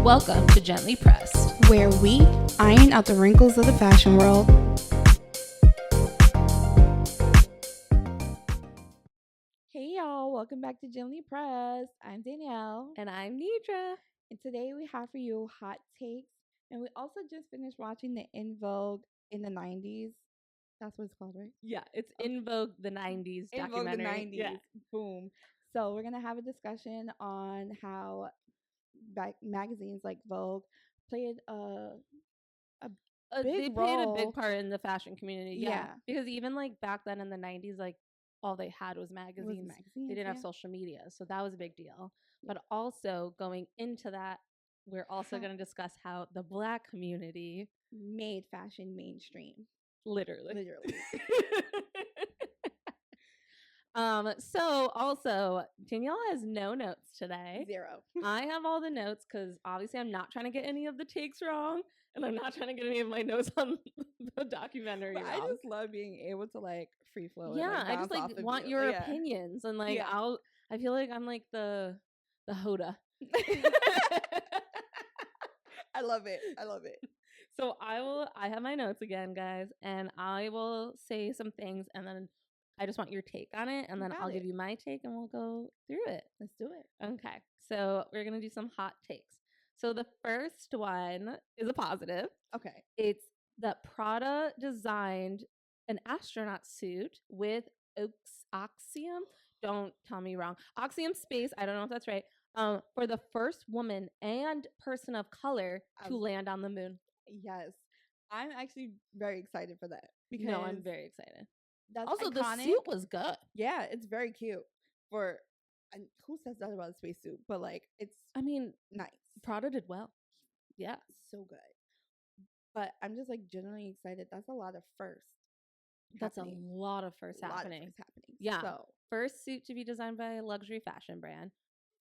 Welcome to Gently Pressed, where we iron out the wrinkles of the fashion world. Hey y'all, welcome back to Gently Pressed. I'm Danielle. and I'm Nidra. And today we have for you Hot Takes. And we also just finished watching the In Vogue in the 90s. That's what it's called, right? Yeah, it's In Vogue the 90s In Vogue documentary. the 90s. Yeah. Boom. So we're going to have a discussion on how magazines like Vogue played a They big played a role. big part in the fashion community. Yeah. Because even like back then in the 90s, like all they had was magazines. They didn't have social media. So that was a big deal. But also going into that, we're also going to discuss how the Black community made fashion mainstream. Literally. So also Danielle has no notes today. Zero. I have all the notes because obviously I'm not trying to get any of the takes wrong, and I'm not trying to get any of my notes on the documentary wrong. I just love being able to like free flow. Yeah, and, like, I just like want your opinions, and like I feel like I'm like the Hoda. I love it. So I have my notes again, guys, and I will say some things, and then I just want your take on it, and then I'll give you my take, and we'll go through it. Let's do it. Okay, so we're going to do some hot takes. So the first one is a positive. Okay. It's that Prada designed an astronaut suit with Oxium. Don't tell me wrong. Oxium Space, I don't know if that's right, for the first woman and person of color to land on the moon. Yes. I'm actually very excited for that. Because no, I'm very excited. That's also iconic. The suit was good. Yeah, it's very cute. And who says that about a spacesuit? But like, it's nice. Prada did well. Yeah, so good. But I'm just like genuinely excited. That's a lot of firsts. That's a lot of firsts happening. Yeah. So, first suit to be designed by a luxury fashion brand,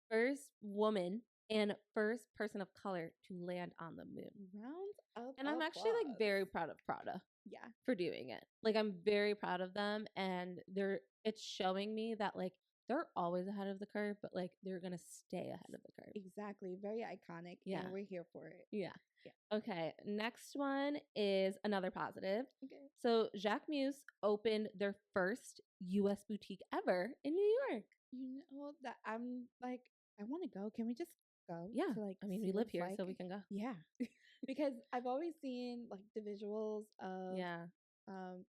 first woman and first person of color to land on the moon. Round of and I'm actually like very proud of Prada. Yeah. For doing it. Like I'm very proud of them, and it's showing me that like they're always ahead of the curve, but like they're gonna stay ahead of the curve. Exactly. Very iconic. Yeah. And we're here for it. Yeah. Okay. Next one is another positive. Okay. So Jacques Mus opened their first US boutique ever in New York. You know that I'm like, I want to go. Can we just go? Yeah. We live here, so we can go. Yeah. Because I've always seen like the visuals of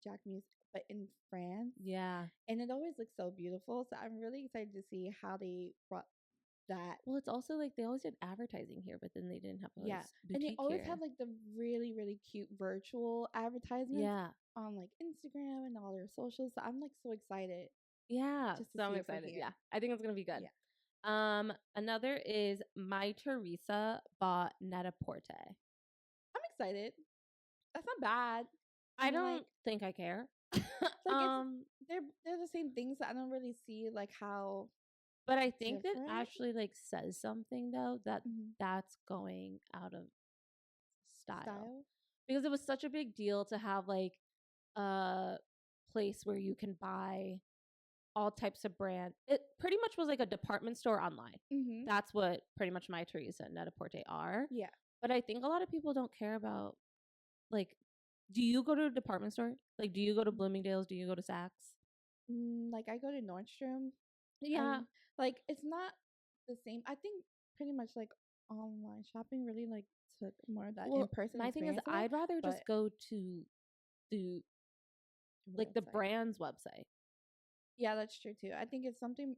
Jacques Mus, but in France. Yeah. And it always looks so beautiful. So I'm really excited to see how they brought that. Well, it's also like they always did advertising here, but then they didn't have boutique and they always have like the really, really cute virtual advertisements on like Instagram and all their socials. So I'm like so excited. Yeah. So I'm excited. Yeah. I think it's gonna be good. Yeah. Another is My Teresa bought Net-a-Porter. I'm excited. That's not bad. I don't think I care. Like they're the same things. So I don't really see like how. But I think that actually like says something though that that's going out of style because it was such a big deal to have like a place where you can buy all types of brand. It pretty much was like a department store online. Mm-hmm. That's what pretty much My Teresa and Net-a-Porter are. Yeah. But I think a lot of people don't care about like, do you go to a department store? Like, do you go to Bloomingdale's? Do you go to Saks? Like I go to Nordstrom. Yeah. Like it's not the same. I think pretty much like online shopping really like took more of that in person. My thing is I'd rather just go to the like the brand's website. Yeah, that's true too. I think it's something.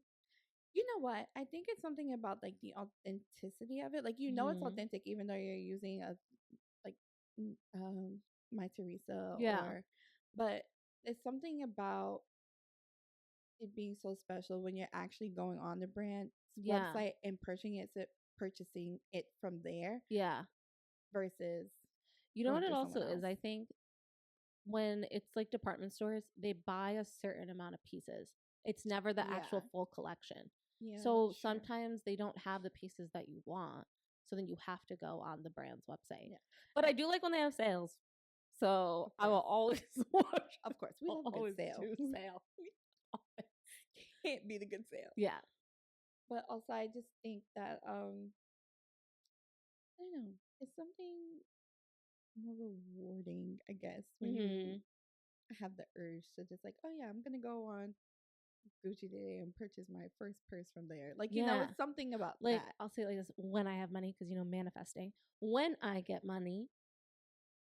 You know what? I think it's something about like the authenticity of it. Like it's authentic even though you're using a like My Teresa but it's something about it being so special when you're actually going on the brand's website and purchasing it from there. Yeah. Versus you know what it also is, I think when it's like department stores, they buy a certain amount of pieces. It's never the actual full collection. Yeah. So sometimes they don't have the pieces that you want. So then you have to go on the brand's website. Yeah. But I do like when they have sales. So I will always watch. Of course. We love always sale. Can't be the good sale. Yeah. But also I just think that I don't know. It's something more rewarding, I guess, when you have the urge to just like, oh yeah, I'm gonna go on Gucci today and purchase my first purse from there. Like, it's something about like, that. I'll say it like this: when I have money, because manifesting. When I get money,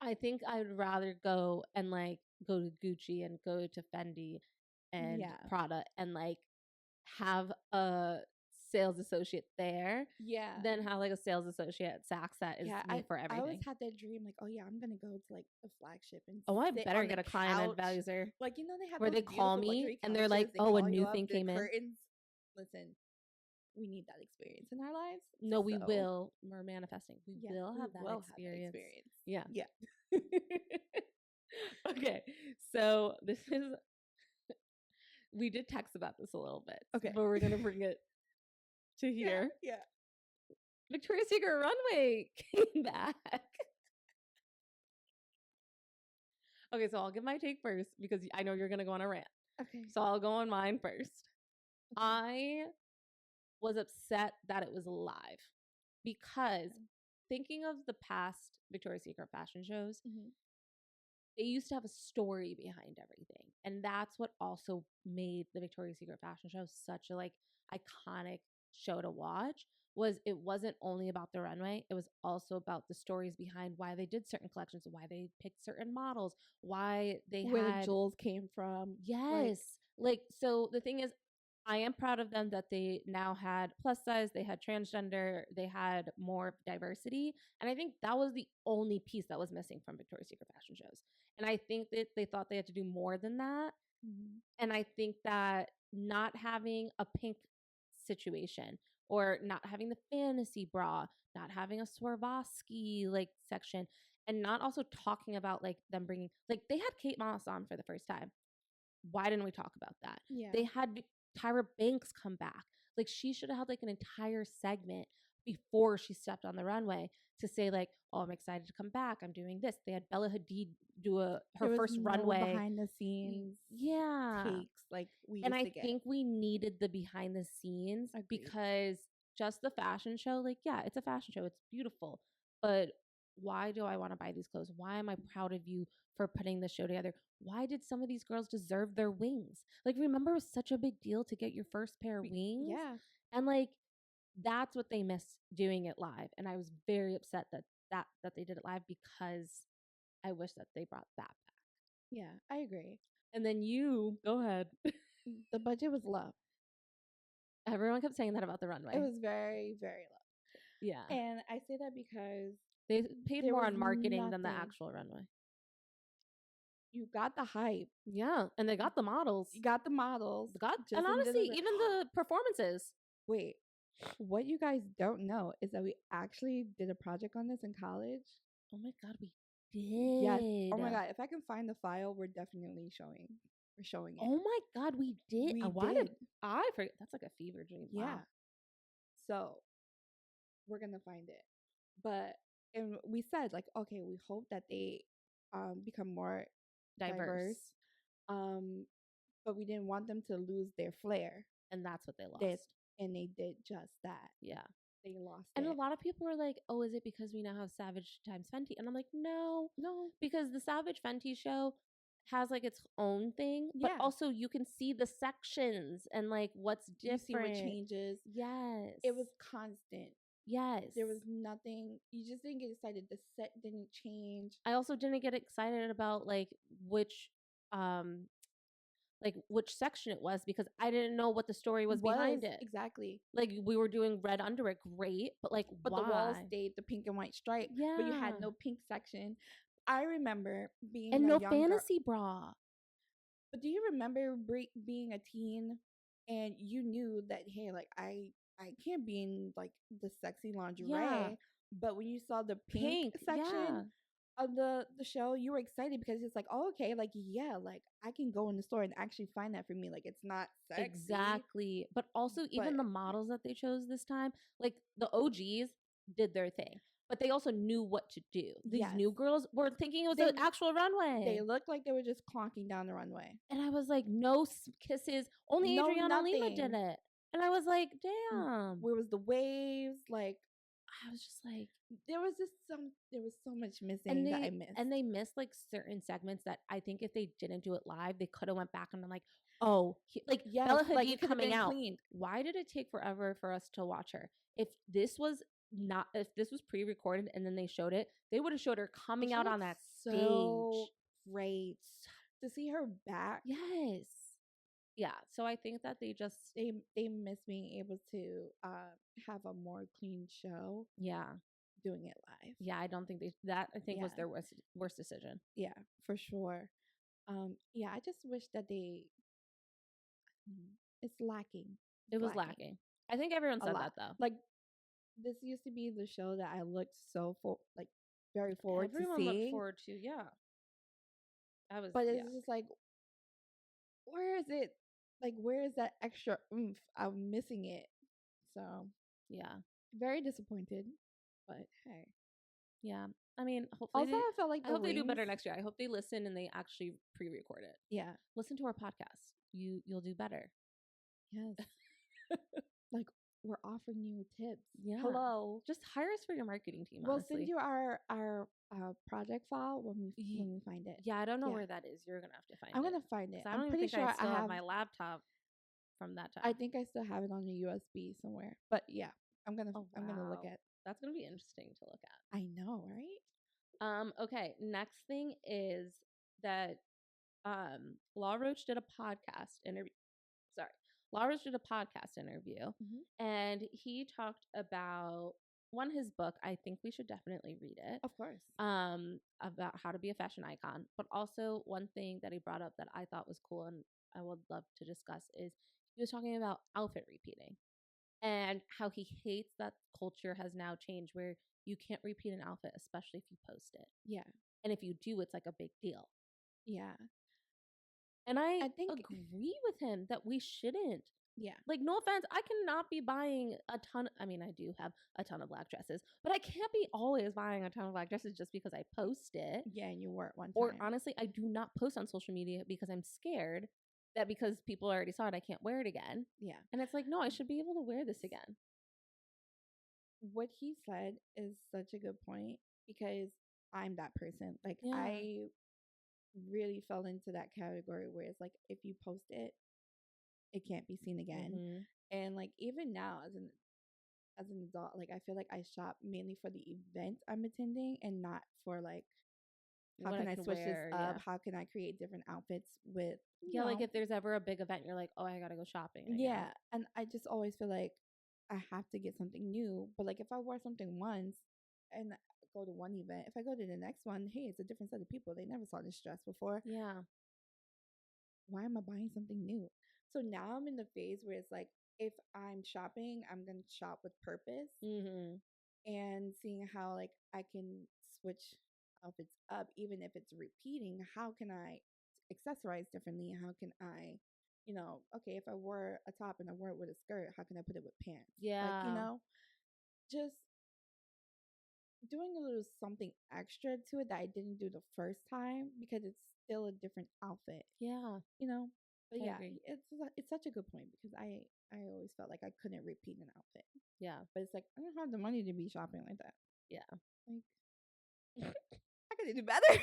I think I'd rather go and like go to Gucci and go to Fendi and Prada and like have a sales associate there than have like a sales associate at Saks that is me for everything. I always had that dream, like, oh yeah, I'm gonna go to like the flagship and I better get a client advisor. Like, they have where they call me and they're like, oh, a new thing came in. Listen, we need that experience in our lives. No, we will. We're manifesting. We will have that experience. Yeah. Yeah. Okay. So this is, we did text about this a little bit. Okay. But we're going to bring it to here. Yeah. Victoria's Secret runway came back. Okay, so I'll give my take first because I know you're going to go on a rant. Okay. So I'll go on mine first. Okay. I was upset that it was live because thinking of the past Victoria's Secret fashion shows, they used to have a story behind everything. And that's what also made the Victoria's Secret fashion show such a like iconic show to watch. Was it wasn't only about the runway, it was also about the stories behind why they did certain collections, why they picked certain models, why they where the jewels came from. Yes. Like so the thing is, I am proud of them that they now had plus size, they had transgender, they had more diversity. And I think that was the only piece that was missing from Victoria's Secret fashion shows. And I think that they thought they had to do more than that. And I think that not having a pink situation or not having the fantasy bra, not having a Swarovski like section, and not also talking about like them bringing, like they had Kate Moss on for the first time. Why didn't we talk about that? Yeah. They had Tyra Banks come back. Like she should have had like an entire segment before she stepped on the runway to say like, oh, I'm excited to come back. I'm doing this. They had Bella Hadid do her first runway behind the scenes. Takes like we and I get. think we needed the behind the scenes. Agreed. Because just the fashion show, like yeah, it's a fashion show. It's beautiful, but why do I want to buy these clothes? Why am I proud of you for putting the show together? Why did some of these girls deserve their wings? Like, remember, it was such a big deal to get your first pair of wings. Yeah. And like, that's what they missed doing it live. And I was very upset that they did it live because I wish that they brought that back. Yeah, I agree. And then you, go ahead. The budget was low. Everyone kept saying that about the runway. It was very, very low. Yeah. And I say that because they paid more on marketing than the actual runway. You got the hype. Yeah. And they got the models. You got the models. And honestly, even the performances. Wait, what you guys don't know is that we actually did a project on this in college. Oh my God, we did. Yes. Oh my God, if I can find the file, we're definitely showing. We're showing it. Oh my God, we did. Why did I forget? That's like a fever dream. Yeah. Wow. So we're gonna find it. But and we said like, okay, we hope that they become more diverse. But we didn't want them to lose their flair. And that's what they lost. And they did just that. Yeah. They lost it. And a lot of people were like, oh, is it because we now have Savage times Fenty? And I'm like, no. Because the Savage Fenty show has like its own thing. But also you can see the sections and like what's different. You see what changes. Yes. It was constant. Yes. There was nothing. You just didn't get excited. The set didn't change. I also didn't get excited about like which section it was because I didn't know what the story was behind it. Exactly. Like we were doing red underwear, great, but like but why? The walls stayed the pink and white stripe. Yeah. But you had no pink section. I remember being and no fantasy bra. But do you remember being a teen and you knew that hey, like I can't be in like the sexy lingerie, but when you saw the pink section of the show, you were excited because it's like, oh, okay, like yeah, like I can go in the store and actually find that for me. Like it's not sexy. Exactly. But also even the models that they chose this time, like the OGs did their thing. But they also knew what to do. These new girls were thinking it was an actual runway. They looked like they were just clonking down the runway. And I was like, no kisses. Only Adriana Lima did it. And I was like, damn. Where was the waves? Like, I was just like, there was so much missing that I missed. And they missed like certain segments that I think if they didn't do it live, they could have went back and I'm like, oh, yes, Bella like Hadid it could have coming been out. cleaned. Why did it take forever for us to watch her? If this was pre-recorded and then they showed it, they would have showed her coming out on that stage. Great to see her back. Yes. Yeah, so I think that they miss being able to have a more clean show. Yeah, doing it live. Yeah, I don't think I think was their worst decision. Yeah, for sure. Yeah, I just wish that it's lacking. It was lacking. I think everyone said that though. Like this used to be the show that I looked very forward to seeing. Everyone looked forward to, yeah. But it's just like, where is it? Like, where is that extra oomph? I'm missing it. So yeah, very disappointed. But hey, yeah. I mean, hopefully. Also, I felt like I hope they do better next year. I hope they listen and they actually pre-record it. Yeah, listen to our podcast. You'll do better. Yes. Like we're offering you tips. Yeah. Hello. Just hire us for your marketing team. We'll honestly. send you our project file when we find it. Yeah, I don't know where that is. You're gonna have to find it. I'm gonna find it. I'm pretty sure I still have my laptop from that time. I think I still have it on a USB somewhere. But yeah, I'm gonna look at. That's gonna be interesting to look at. I know, right? Okay. Next thing is that Law Roach did a podcast interview. Law Roach did a podcast interview, and he talked about his book. I think we should definitely read it. Of course. About how to be a fashion icon, but also one thing that he brought up that I thought was cool and I would love to discuss is he was talking about outfit repeating and how he hates that culture has now changed where you can't repeat an outfit, especially if you post it. Yeah. And if you do, it's like a big deal. Yeah. And I think agree with him that we shouldn't. Yeah. Like, no offense, I cannot be buying a ton. I mean, I do have a ton of black dresses, but I can't be always buying a ton of black dresses just because I post it. Yeah, and you wore it one time. Or honestly, I do not post on social media because I'm scared that because people already saw it, I can't wear it again. Yeah. And it's like, no, I should be able to wear this again. What he said is such a good point because I'm that person. Like, I really fell into that category where it's like if you post it, it can't be seen again. And like even now as an adult, like I feel like I shop mainly for the event I'm attending and not for like how can I switch this up? How can I create different outfits with like if there's ever a big event, you're like, oh, I gotta go shopping again. Yeah. And I just always feel like I have to get something new. But like if I wear something once and go to one event, if I go to the next one, hey, it's a different set of people. They never saw this dress before. Yeah. Why am I buying something new? So now I'm in the phase where it's like, if I'm shopping, I'm going to shop with purpose and seeing how like I can switch outfits up, even if it's repeating. How can I accessorize differently? How can I, okay, if I wore a top and I wore it with a skirt, how can I put it with pants? Yeah. Like, just doing a little something extra to it that I didn't do the first time because it's still a different outfit. Yeah. But yeah, it's such a good point because I always felt like I couldn't repeat an outfit. Yeah. But it's like I don't have the money to be shopping like that. Yeah. Like I could do better.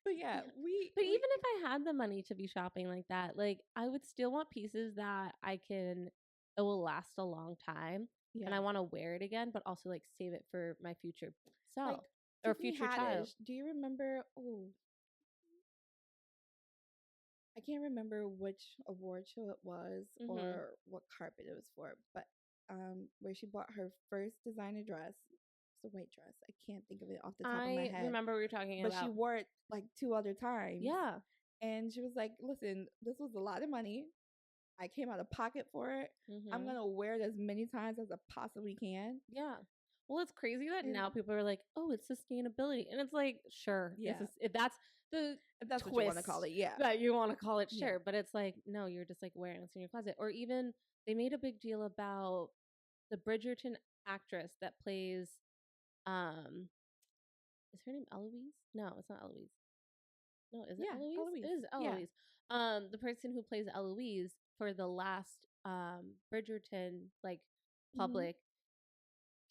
But yeah, But even if I had the money to be shopping like that, like I would still want pieces that it will last a long time. Yeah. And I want to wear it again, but also like save it for my future self or future child. Do you remember? Oh, I can't remember which award show it was or what carpet it was for, but where she bought her first designer dress. It's a white dress. I can't think of it off the top of my head. I remember we were talking about. But she wore it like 2 other times. Yeah. And she was like, listen, this was a lot of money. I came out of pocket for it. I'm going to wear it as many times as I possibly can. Yeah. Well, it's crazy that now people are like, oh, it's sustainability. And it's like, sure. Yeah. If that's twist, what you want to call it. Yeah. That you want to call it, sure. Yeah. But it's like, no, you're just like wearing it in your closet. Or even they made a big deal about the Bridgerton actress that plays, is her name Eloise? No, it's not Eloise. No, is it Eloise? Eloise? It is Eloise. Yeah. The person who plays Eloise for the last Bridgerton like public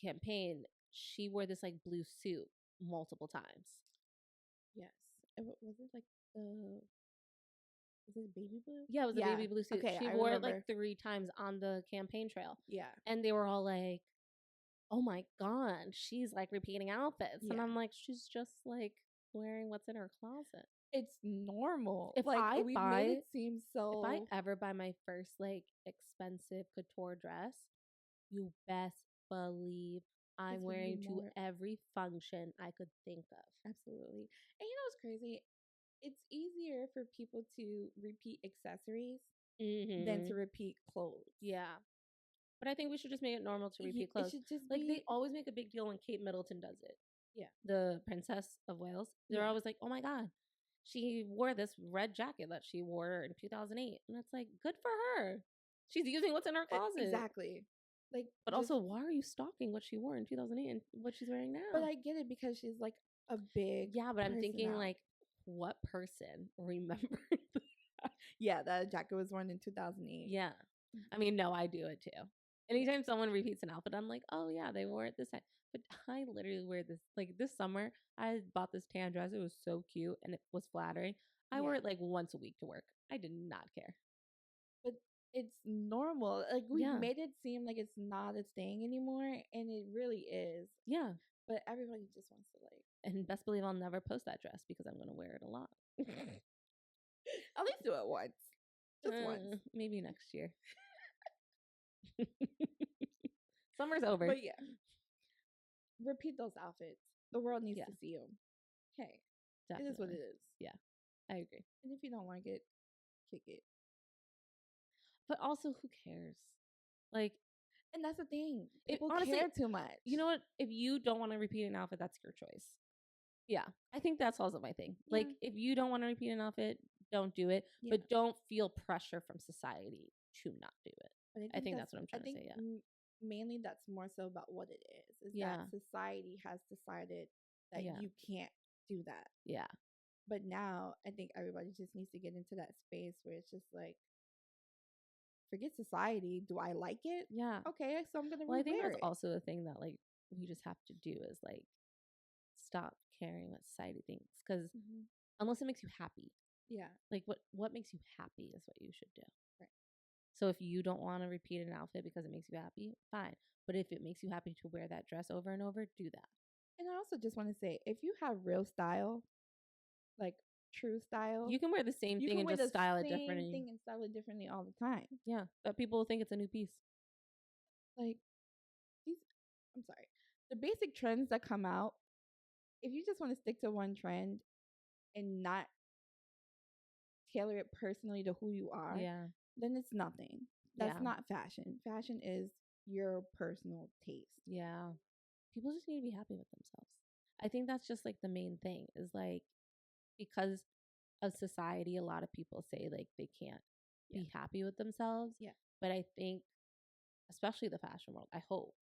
campaign, she wore this like blue suit multiple times. Yes. Was it like the was it baby blue? Yeah, it was a baby blue suit. Okay, she I wore remember. it like 3 times on the campaign trail. Yeah. And they were all like, oh my God, she's like repeating outfits. Yeah. And I'm like, she's just like wearing what's in her closet. It's normal. If like I we buy, made it seem so. If I ever buy my first like expensive couture dress, you best believe I'm wearing to every function I could think of. Absolutely. And you know what's crazy? It's easier for people to repeat accessories than to repeat clothes. Yeah. But I think we should just make it normal to repeat clothes. It should just like they always make a big deal when Kate Middleton does it. Yeah. The Princess of Wales. They're always like, oh my God, she wore this red jacket that she wore in 2008. And it's like, good for her. She's using what's in her closet. Exactly. Like, but also, why are you stalking what she wore in 2008 and what she's wearing now? But I get it because she's like a big. Yeah, but I'm thinking like, what person remembers? Yeah, that jacket was worn in 2008. Yeah. I mean, no, I do it too. Anytime someone repeats an outfit, I'm like, oh yeah, they wore it this time. But I literally wear this, like this summer, I bought this tan dress. It was so cute and it was flattering. I wore it like once a week to work. I did not care. But it's normal. Like we made it seem like it's not a thing anymore, and it really is. Yeah. But everybody just wants to like. And best believe I'll never post that dress because I'm gonna wear it a lot. At least do it once. Just once. Maybe next year. Summer's over. But yeah. Repeat those outfits. The world needs to see them. Hey. Definitely. It is what it is. Yeah. I agree. And if you don't like it, kick it. But also, who cares? Like, and that's the thing. People honestly, care too much. You know what? If you don't want to repeat an outfit, that's your choice. Yeah. I think that's also my thing. Yeah. Like, if you don't want to repeat an outfit, don't do it. Yeah. But don't feel pressure from society to not do it. I think that's what I'm trying to say. Yeah. Mainly that's more so about what it is that society has decided that you can't do that. Yeah. But now I think everybody just needs to get into that space where it's just like, forget society. Do I like it? Yeah. Okay, so I'm gonna. Well, I think that's also the thing that like we just have to do is like stop caring what society thinks, because unless it makes you happy. Yeah. Like what makes you happy is what you should do. Right. So if you don't want to repeat an outfit because it makes you happy, fine. But if it makes you happy to wear that dress over and over, do that. And I also just want to say, if you have real style, like true style, you can wear the same thing and just style it differently. Thing and style it differently all the time. Yeah, but people will think it's a new piece. Like I'm sorry, the basic trends that come out. If you just want to stick to one trend and not tailor it personally to who you are, then it's nothing. That's not fashion. Fashion is your personal taste. Yeah. People just need to be happy with themselves. I think that's just like the main thing is like, because of society, a lot of people say like they can't be happy with themselves. Yeah. But I think, especially the fashion world, I hope,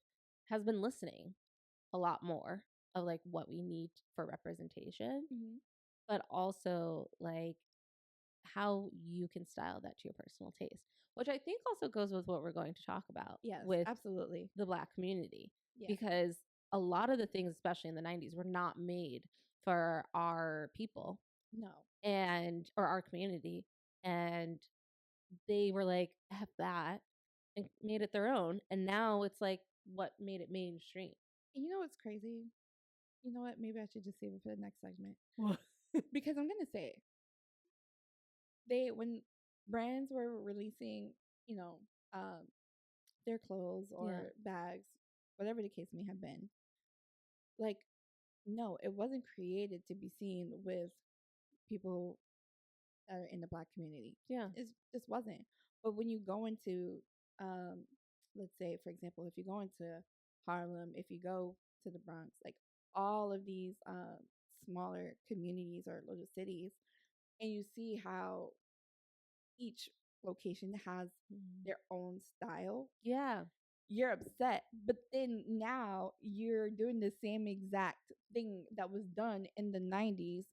has been listening a lot more of like what we need for representation, but also like how you can style that to your personal taste, which I think also goes with what we're going to talk about. Yes, with absolutely. The Black community, because a lot of the things, especially in the 90s, were not made for our people. No. Or our community. And they were like, F that, and made it their own. And now it's like what made it mainstream. You know what's crazy? You know what? Maybe I should just save it for the next segment. Because I'm going to say, when brands were releasing, their clothes or bags, whatever the case may have been, like, no, it wasn't created to be seen with people that are in the Black community. Yeah. It just wasn't. But when you go into, let's say, for example, if you go into Harlem, if you go to the Bronx, like all of these smaller communities or little cities, and you see how each location has their own style. Yeah. You're upset. But then now you're doing the same exact thing that was done in the 90s,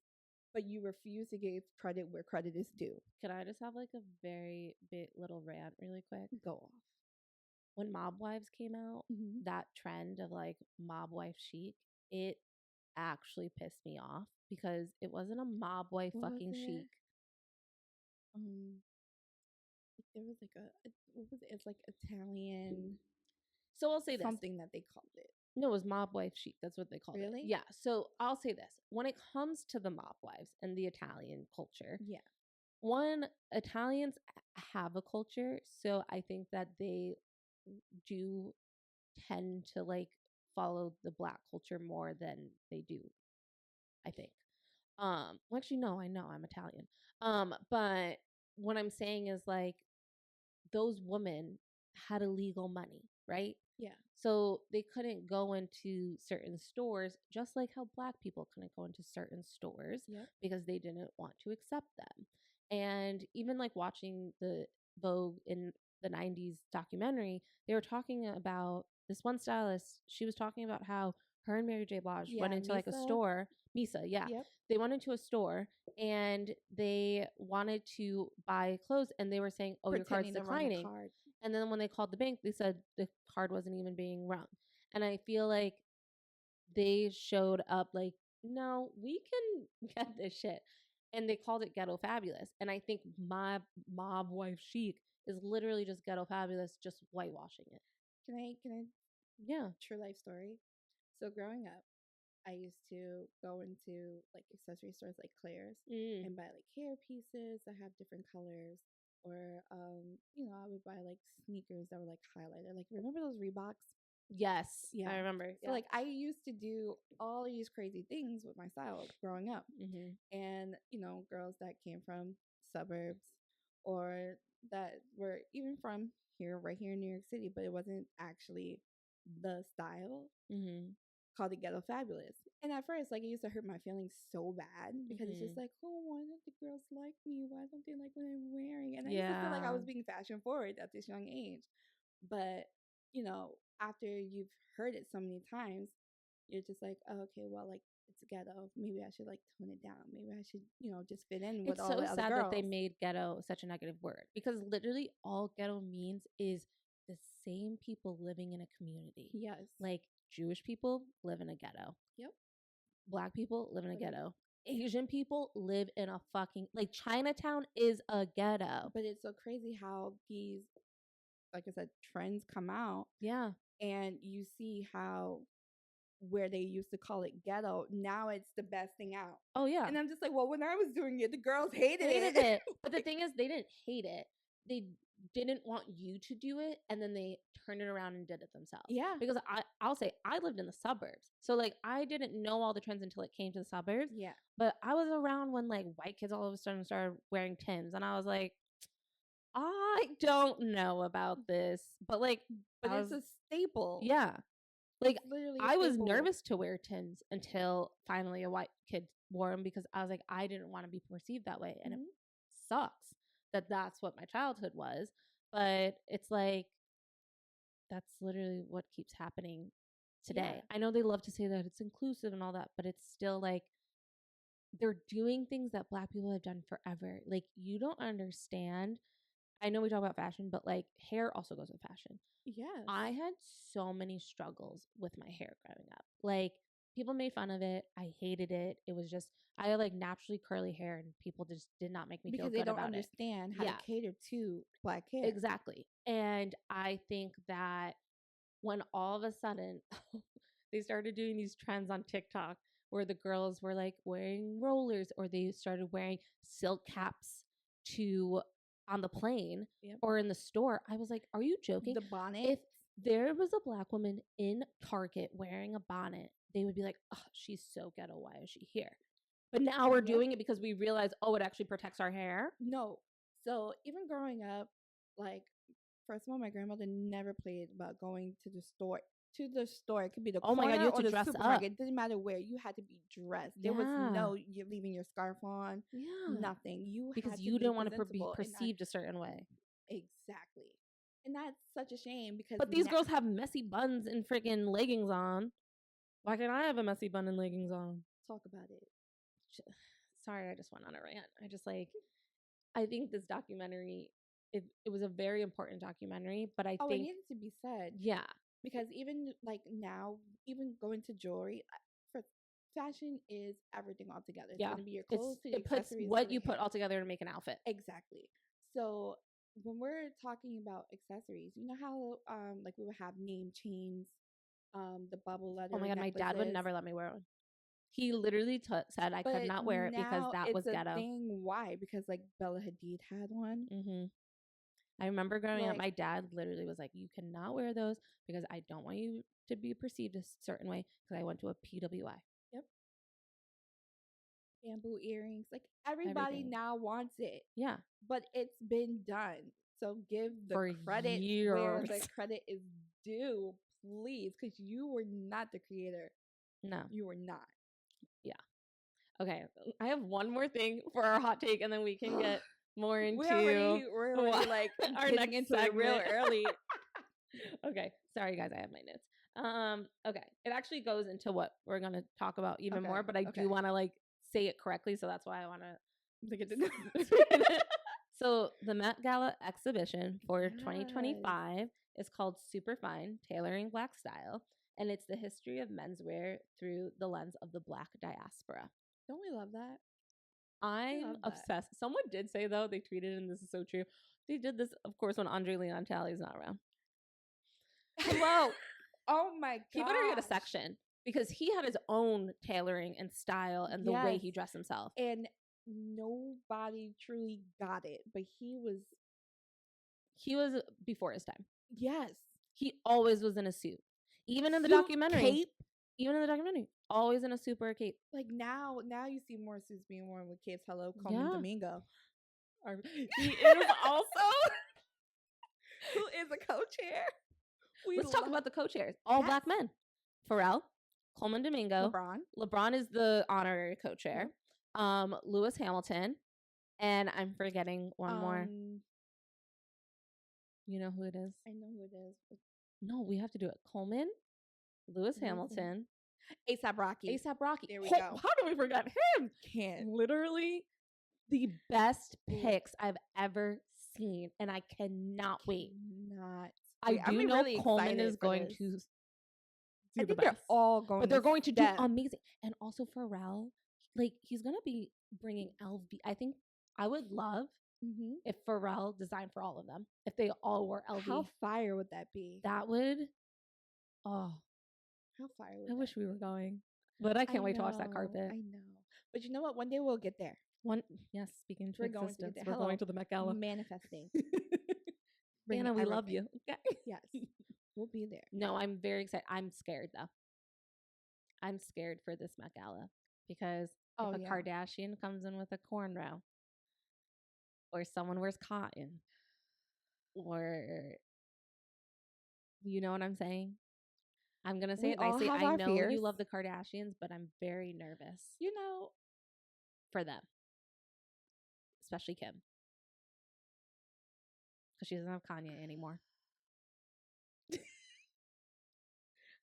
but you refuse to give credit where credit is due. Can I just have like a very big little rant really quick? Go off. when Mob Wives came out, that trend of like mob wife chic, it actually pissed me off because it wasn't a mob wife fucking chic. There was like what was it? It's like Italian. So I'll say this. Something that they called it. No, it was mob wife chic. That's what they called it. Really? Yeah. So I'll say this. When it comes to the mob wives and the Italian culture, yeah. One, Italians have a culture, so I think that they do tend to like follow the black culture more than they do, I think. Well, actually, no, I know I'm Italian. But what I'm saying is like those women had illegal money, right? Yeah. So they couldn't go into certain stores, just like how black people couldn't go into certain stores because they didn't want to accept them. And even like watching the Vogue in the 90s documentary, they were talking about this one stylist. She was talking about how her and Mary J. Blige went into like a store. Misa, yeah. Yep. They went into a store and they wanted to buy clothes and they were saying, oh, your card's declining. And then when they called the bank, they said the card wasn't even being rung. And I feel like they showed up like, no, we can get this shit. And they called it Ghetto Fabulous. And I think my mob wife chic is literally just Ghetto Fabulous, just whitewashing it. Can I? Yeah. True life story. So growing up, I used to go into like accessory stores like Claire's and buy like hair pieces that have different colors. Or I would buy like sneakers that were like highlighted. Like, remember those Reeboks? Yes. Yeah. I remember. So like I used to do all these crazy things with my style growing up. And girls that came from suburbs or that were even from right here in New York City, but it wasn't actually the style, called it Ghetto Fabulous. And at first, like, it used to hurt my feelings so bad because it's just like, oh, why don't the girls like me? Why don't they like what I'm wearing? And I used to feel like I was being fashion forward at this young age. But, after you've heard it so many times, you're just like, oh, okay, well, like, it's ghetto. Maybe I should like tone it down. Maybe I should, just fit in with all the other girls. It's so sad that they made ghetto such a negative word because literally all ghetto means is the same people living in a community. Yes. Like Jewish people live in a ghetto. Yep. Black people live in a ghetto. Asian people live in a fucking, like, Chinatown is a ghetto. But it's so crazy how these, like I said, trends come out. Yeah. And you see how where they used to call it ghetto, now it's the best thing out. Oh, yeah. And I'm just like, well, when I was doing it, the girls hated it. But the thing is, they didn't hate it. They didn't want you to do it, and then they turned it around and did it themselves. Yeah. Because I'll say, I lived in the suburbs. So, like, I didn't know all the trends until it came to the suburbs. Yeah. But I was around when, like, white kids all of a sudden started wearing Timbs, and I was like, I don't know about this. But, like... But it's a staple. Yeah. Like, I was nervous to wear Timbs until finally a white kid wore them because I was like, I didn't want to be perceived that way. And it sucks that that's what my childhood was. But it's like, that's literally what keeps happening today. Yeah. I know they love to say that it's inclusive and all that, but it's still like, they're doing things that Black people have done forever. Like, you don't understand. I know we talk about fashion, but like hair also goes with fashion. Yes. I had so many struggles with my hair growing up. Like, people made fun of it. I hated it. It was just, I had like naturally curly hair and people just did not make me feel good about it. Because they don't understand how to cater to Black hair. Exactly. And I think that when all of a sudden they started doing these trends on TikTok where the girls were like wearing rollers or they started wearing silk caps on the plane or in the store, I was like, are you joking? The bonnet. If there was a Black woman in Target wearing a bonnet, they would be like, oh, she's so ghetto. Why is she here? But now we're doing it because we realize, oh, it actually protects our hair. No. So even growing up, like, first of all, my grandmother never played about going to the store. It could be the corner or the supermarket. It didn't matter where. You had to be dressed. There was no you're leaving your scarf on. Yeah. Nothing. Because you didn't want to be perceived a certain way. Exactly. And that's such a shame because But these girls have messy buns and freaking leggings on. Why can't I have a messy bun and leggings on? Talk about it. Sorry, I just went on a rant. I think this documentary it was a very important documentary, but I think it needed to be said. Yeah. Because even like now, even going to jewelry, for fashion is everything all together. It's going to be your clothes, it puts what you put all together to make an outfit. Exactly. So when we're talking about accessories, you know how like we would have name chains, the bubble letter. Oh my god, necklaces. my dad would never let me wear one. He literally said I could not wear it because that was ghetto. Thing. Why? Because like Bella Hadid had one. Mm-hmm. I remember growing up, my dad literally was like, "You cannot wear those because I don't want you to be perceived a certain way." Because I went to a PWI. Yep. Bamboo earrings, like everybody now wants it. Yeah, but it's been done. So give the for credit years. Where the credit is due, please, because you were not the creator. No, you were not. Yeah. Okay, I have one more thing for our hot take, and then we can get more into. We're already like our getting into it real early. Okay, sorry guys, I have my notes. Okay, it actually goes into what we're gonna talk about even more, but I do want to like say it correctly, so that's why I want to get the notes. So the Met Gala exhibition for 2025 is called Superfine Tailoring Black Style, and it's the history of menswear through the lens of the Black diaspora. Don't we love that? I'm obsessed. Someone did say, though, they tweeted, and this is so true, they did this, of course, when Andre Leon Talley is not around. Hello. Oh my god. He better get a section because he had his own tailoring and style and the way he dressed himself. And nobody truly got it, but he was before his time. Yes. He always was in a suit. Even in the documentary. Cape. Even in the documentary. Always in a suit or a cape. Like now you see more suits being worn with capes. Hello, Coleman Domingo. He is also who is a co-chair. Let's talk about the co-chairs. All black men. Pharrell, Coleman Domingo, LeBron is the honorary co-chair. Lewis Hamilton, and I'm forgetting one more. You know who it is? I know who it is. No, we have to do it. Coleman, Lewis Hamilton, A$AP Rocky. A$AP Rocky. There we go. How do we forget him? Can't. Literally the best picks I've ever seen, and I cannot wait. I do know really Coleman is going to do I think they're all going, but they're going to do amazing. And also Pharrell, like he's gonna be bringing LV. I think I would love if Pharrell designed for all of them. If they all wore LV, how fire would that be? That would. Oh, how fire would I wish we were going, but I can't wait to watch that carpet. I know, but you know what? One day we'll get there. Speaking to existence, we're going to the Met Gala. Manifesting. Anna, we love you. Okay. Yes. We'll be there. No, I'm very excited. I'm scared though. I'm scared for this Met Gala because if a Kardashian comes in with a cornrow, or someone wears cotton, or you know what I'm saying? I'm gonna say it nicely. I know you love the Kardashians, but I'm very nervous. You know, for them, especially Kim, because she doesn't have Kanye anymore.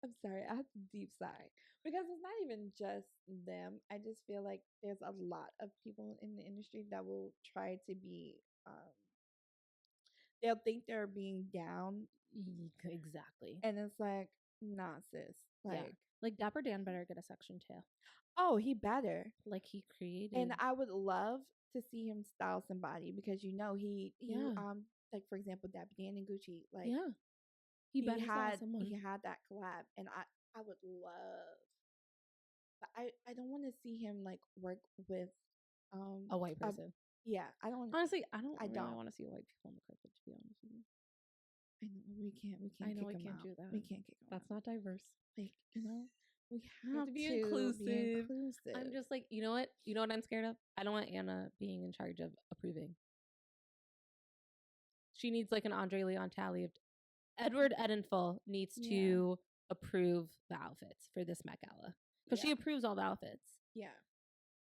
I'm sorry, I have to deep sigh because it's not even just them. I just feel like there's a lot of people in the industry that will try to be, they'll think they're being down. Exactly. And it's like, nah, sis. Like Dapper Dan better get a section too. Oh, he better. Like he created. And I would love to see him style somebody because he like for example, Dapper Dan and Gucci, like he had that collab, and I would love, but I don't want to see him like work with a white person. I don't honestly. I don't want to see white people on the carpet. To be honest with you, I know we can't. I know we can't do that. We can't kick them That's not diverse. Like we have to be inclusive. I'm just like, you know what? You know what I'm scared of? I don't want Anna being in charge of approving. She needs like an Andre Leon Talley. Edward Edenfull needs to approve the outfits for this Met Gala because she approves all the outfits. Yeah.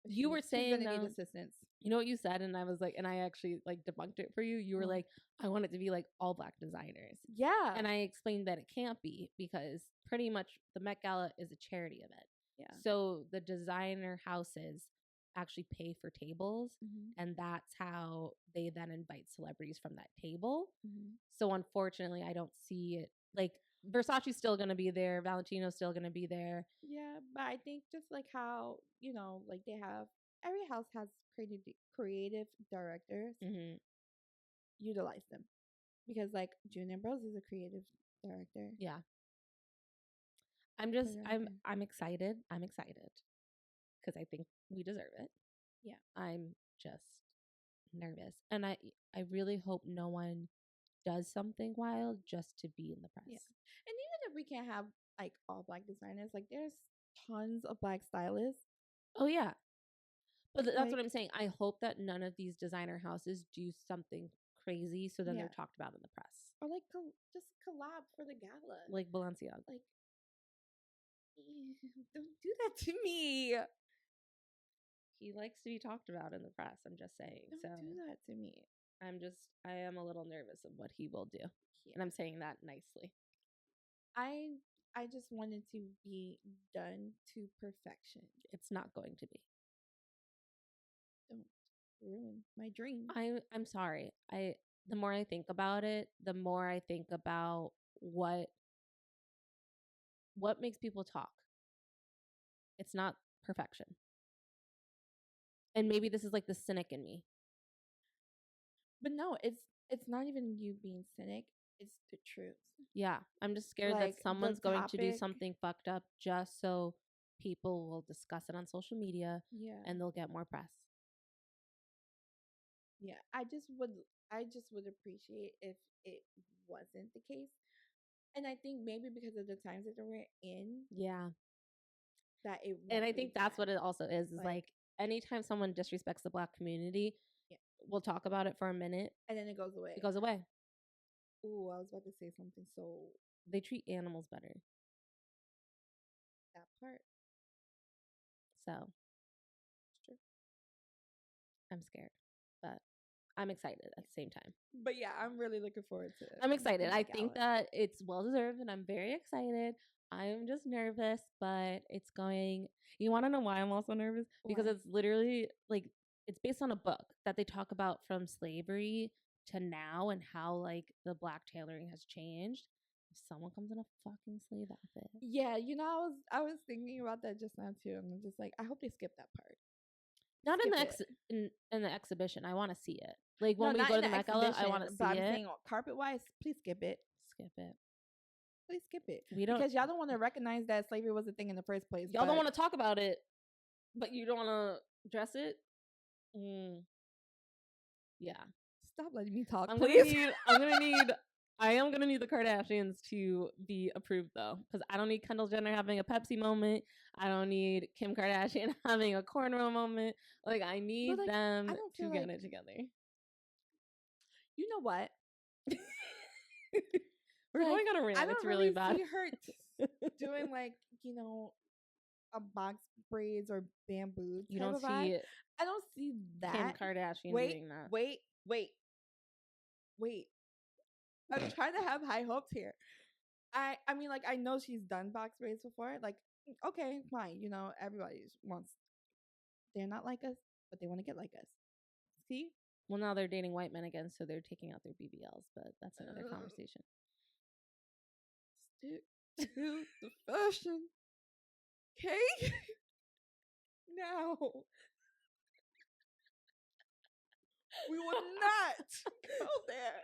You were saying need assistance. You know what you said, and I was like, and I actually like debunked it for you. You were like, I want it to be like all black designers. Yeah. And I explained that it can't be because pretty much the Met Gala is a charity event. Yeah. So the designer houses actually pay for tables, and that's how they then invite celebrities from that table. So unfortunately, I don't see it. Like Versace's still going to be there, Valentino's still going to be there. Yeah, but I think just like how, like they have, every house has creative directors. Utilize them, because like June Ambrose is a creative director. Yeah. I'm excited. I'm excited because I think we deserve it. Yeah. I'm just nervous, and I really hope no one does something wild just to be in the press. Yeah. And even if we can't have like all black designers, like there's tons of black stylists. Oh yeah. But that's what I'm saying. I hope that none of these designer houses do something crazy so then they're talked about in the press. Or like just collab for the gala. Like Balenciaga. Like, don't do that to me. He likes to be talked about in the press. I'm just saying. Don't do that to me. I am a little nervous of what he will do. Yeah. And I'm saying that nicely. I just wanted to be done to perfection. It's not going to be. Don't ruin my dream. I'm sorry. The more I think about it, the more I think about what makes people talk. It's not perfection. And maybe this is like the cynic in me. But no, it's not even you being cynic. It's the truth. Yeah. I'm just scared that someone's going to do something fucked up just so people will discuss it on social media. Yeah. And they'll get more press. Yeah. I just would appreciate if it wasn't the case. And I think maybe because of the times that we're in. Yeah. That it won't. And I think that's what it also is like anytime someone disrespects the black community, we'll talk about it for a minute. And then it goes away. It goes away. Ooh, I was about to say something so. They treat animals better. That part. So. It's true. I'm scared. But I'm excited at the same time. But yeah, I'm really looking forward to it. I'm excited. I think that it's well-deserved and I'm very excited. I'm just nervous, but it's going. You want to know why I'm also nervous? Because it's literally like it's based on a book that they talk about from slavery to now and how like the black tailoring has changed. If someone comes in a fucking slave outfit. Yeah, I was thinking about that just now too. And I'm just like, I hope they skip that part. Not in the exhibition. I want to see it. Like when we go to the Met Gala, I want to see it. I'm saying carpet wise, please skip it. Skip it. Please skip it. Because y'all don't want to recognize that slavery was a thing in the first place. Y'all don't want to talk about it, but you don't want to dress it. Yeah. Stop letting me talk. I am gonna need the Kardashians to be approved though, because I don't need Kendall Jenner having a Pepsi moment. I don't need Kim Kardashian having a cornrow moment. Like I need them to get it together. You know what? We're going on a rant. It's really bad. See her doing like a box braids or bamboo. You don't see it. I don't see that. Kim Kardashian doing that. Wait. I'm trying to have high hopes here. I mean, like, I know she's done box braids before. Like, okay, fine. Everybody wants. They're not like us, but they want to get like us. See? Well, now they're dating white men again, so they're taking out their BBLs, but that's another conversation. Stick to the fashion. Okay? Now. We will not go there.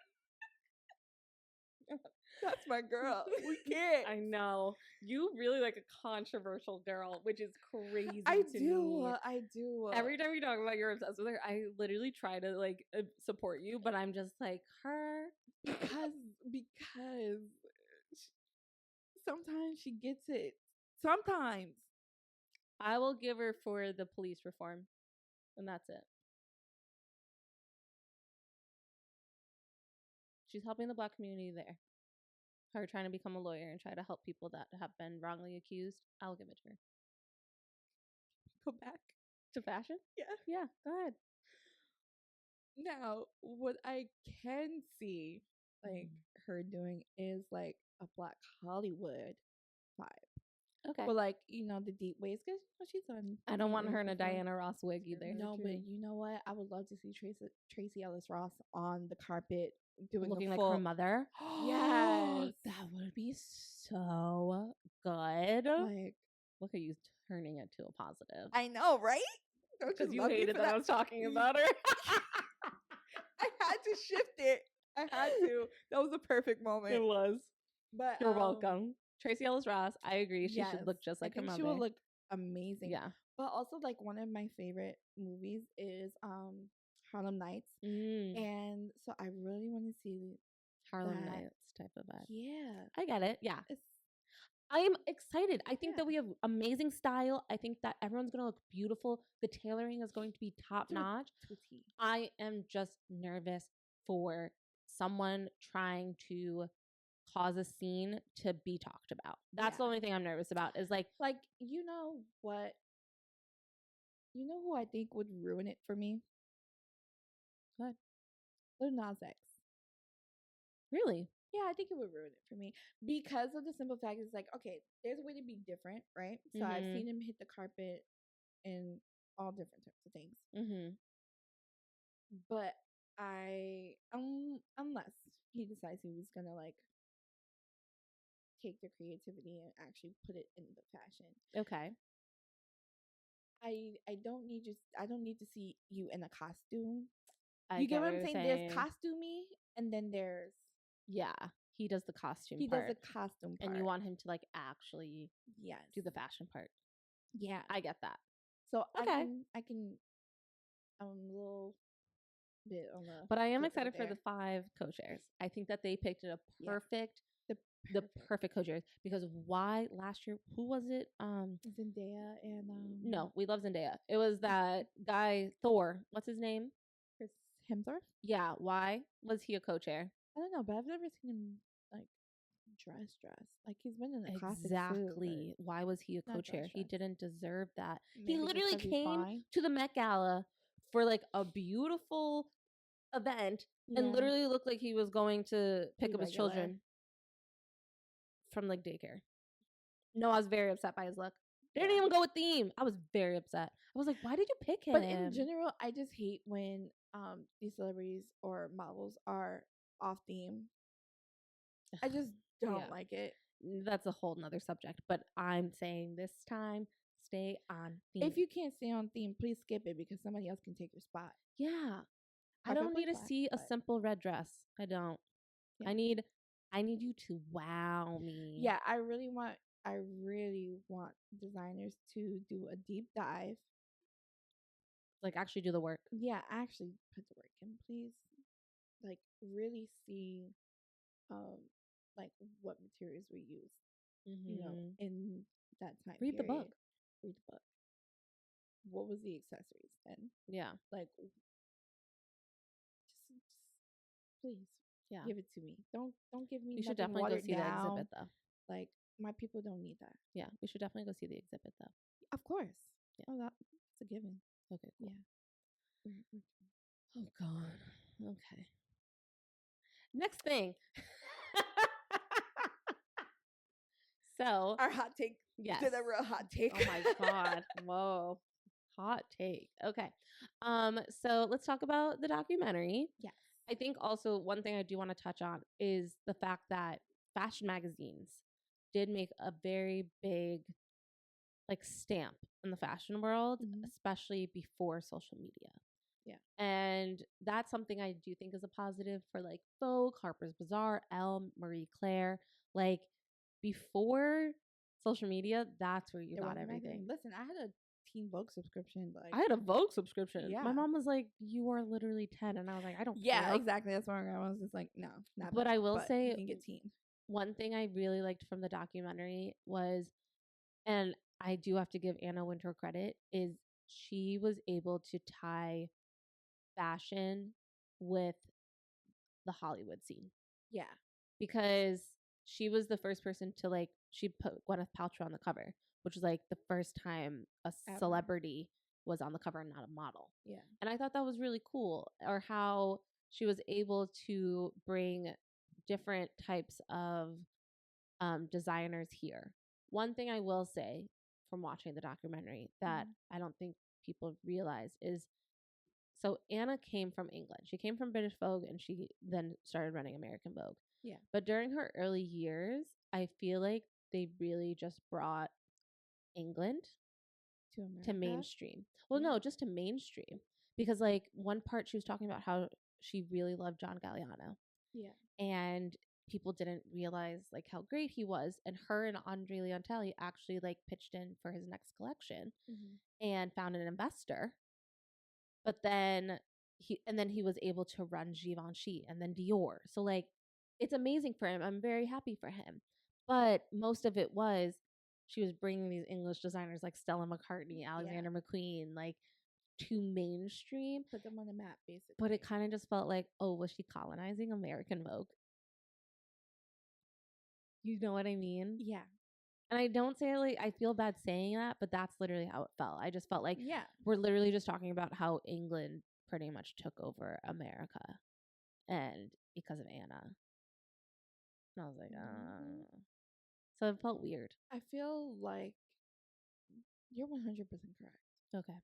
That's my girl. We can't. I know. You really like a controversial girl, which is crazy to me. I do. Every time you talk about you're obsessed with her, I literally try to like support you, but I'm just like her. Because sometimes she gets it. Sometimes. I will give her for the police reform. And that's it. She's helping the black community there. Her trying to become a lawyer and try to help people that have been wrongly accused. I'll give it to her. Go back to fashion? Yeah, go ahead. Now, what I can see like her doing is like a Black Hollywood vibe. Okay. But like, the deep waves, because she's on. I don't want her in a Diana Ross wig either. No, but you know what? I would love to see Tracy Ellis Ross on the carpet doing looking like her mother. Yes, that would be so good. Like, look at you turning it to a positive. I know, right? Because you hated that I was talking about her. I had to shift it. I had to. That was a perfect moment. It was. But you're welcome. Tracy Ellis Ross, I agree. She should look just like her mother. She will look amazing. Yeah. But also, like, one of my favorite movies is Harlem Nights. And so I really want to see Harlem Nights type of vibe. Yeah. I get it. Yeah. I am excited. I think that we have amazing style. I think that everyone's going to look beautiful. The tailoring is going to be top notch. I am just nervous for someone trying to cause a scene to be talked about. That's the only thing I'm nervous about is like you know what? You know who I think would ruin it for me? What? Lil Nas X. Really? Yeah, I think it would ruin it for me because of the simple fact is like, okay, there's a way to be different, right? So I've seen him hit the carpet in all different types of things. But unless he decides he was gonna like take the creativity and actually put it in the fashion. Okay. I don't need to see you in a costume. You get what I'm saying? There's costumey and then there's he does the costume part. He does the costume part. And you want him to like actually do the fashion part. Yeah. I get that. So okay. I can a little bit on the But I am excited for the 5 co-chairs. I think that they picked a perfect the perfect co-chairs because why last year who was it? Zendaya and no, we love Zendaya. It was that guy Thor. What's his name? Chris Hemsworth? Yeah, why was he a co-chair? I don't know, but I've never seen him like dress. Like he's been in the classic exactly. Why was he a co-chair? He didn't deserve that. Maybe he literally came to the Met Gala for like a beautiful event and literally looked like he was going to pick up his children from like daycare. No, I was very upset by his look. They didn't even go with theme. I was very upset. I was like, why did you pick him? But in general, I just hate when these celebrities or models are off theme. I just don't like it. That's a whole nother subject. But I'm saying this time, stay on theme. If you can't stay on theme, please skip it because somebody else can take your spot. Yeah. I don't need to see a simple red dress. I don't. Yeah. I need you to wow me. Yeah, I really want designers to do a deep dive. Like actually do the work. Yeah, actually put the work in, please. Like really see like what materials we use. In that time Read the book. Read the book. What was the accessories then? Yeah. Like just please. Yeah. Give it to me. Don't give me. You should definitely go see the exhibit though. Like my people don't need that. Yeah, we should definitely go see the exhibit though. Of course. Yeah. Oh, that's a given. Okay. Cool. Yeah. Oh God. Okay. Next thing. So our hot take. Yes. Did a real hot take. Oh my God. Whoa. Hot take. Okay. So let's talk about the documentary. Yes. I think also one thing I do want to touch on is the fact that fashion magazines did make a very big like stamp in the fashion world, especially before social media. Yeah. And that's something I do think is a positive for like Vogue, Harper's Bazaar, Elle, Marie Claire. Like before social media, that's where you got everything. Listen, I had a Teen Vogue subscription. Like I had a Vogue subscription. Yeah. My mom was like, "You are literally 10," and I was like, "I don't." Yeah, care. Exactly. That's why I was just like, no, not. But I will say, you can get teen. One thing I really liked from the documentary was, and I do have to give Anna Wintour credit, is she was able to tie fashion with the Hollywood scene. Yeah. Because she was the first person to like, she put Gwyneth Paltrow on the cover, which was like the first time a celebrity was on the cover and not a model. Yeah. And I thought that was really cool, or how she was able to bring different types of designers here. one thing I will say from watching the documentary that I don't think people realize is, so Anna came from England. She came from British Vogue and she then started running American Vogue. Yeah. But during her early years, I feel like they really just brought England to mainstream. Well, no, just to mainstream. Because like one part she was talking about how she really loved John Galliano. Yeah. And people didn't realize like how great he was. And her and Andre Leontelli actually like pitched in for his next collection and found an investor. But then he was able to run Givenchy and then Dior. So like it's amazing for him. I'm very happy for him. But most of it was she was bringing these English designers like Stella McCartney, Alexander McQueen, like to mainstream. Put them on the map, basically. But it kind of just felt like, oh, was she colonizing American Vogue? You know what I mean? Yeah. And I don't say like I feel bad saying that, but that's literally how it felt. I just felt like we're literally just talking about how England pretty much took over America, and because of Anna. And I was like, so it felt weird. I feel like you're 100% correct. Okay.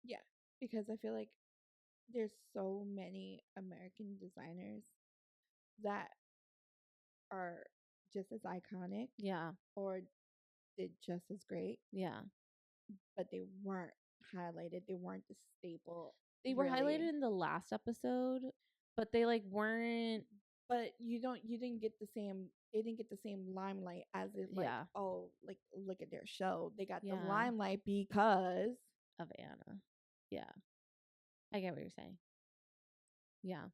Yeah, because I feel like there's so many American designers that are just as iconic. Yeah. Or did just as great. Yeah. But they weren't highlighted. They weren't the staple. They were highlighted in the last episode, but they like weren't. But you didn't get the same. They didn't get the same limelight as if like, oh, like look at their show. They got the limelight because of Anna. Yeah. I get what you're saying. Yeah.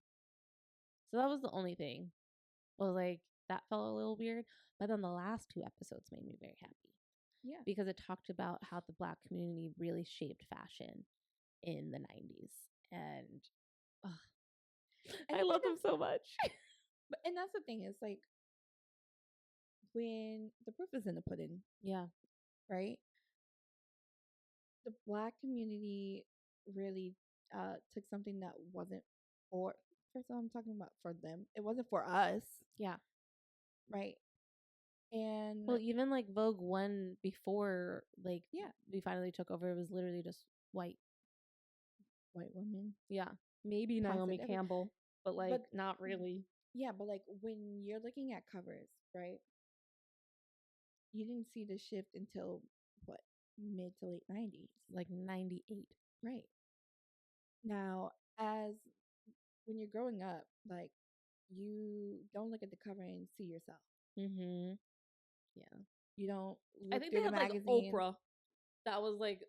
So that was the only thing. Was like that felt a little weird, but then the last 2 episodes made me very happy. Yeah. Because it talked about how the Black community really shaped fashion in the 90s. And I love them so much. And that's the thing, is like when the proof is in the pudding. Yeah. Right? The Black community really took something that wasn't for, first of all, I'm talking about for them. It wasn't for us. Yeah. Right? And well, even like Vogue 1 before like we finally took over, it was literally just white women. Yeah. Maybe Naomi Campbell, but like not really. Yeah, but like when you're looking at covers, right? You didn't see the shift until what? Mid to late 90s. Like 98. Right. Now, as when you're growing up, like you don't look at the cover and see yourself. Yeah. You don't look I think through they the had magazine. like Oprah. That was like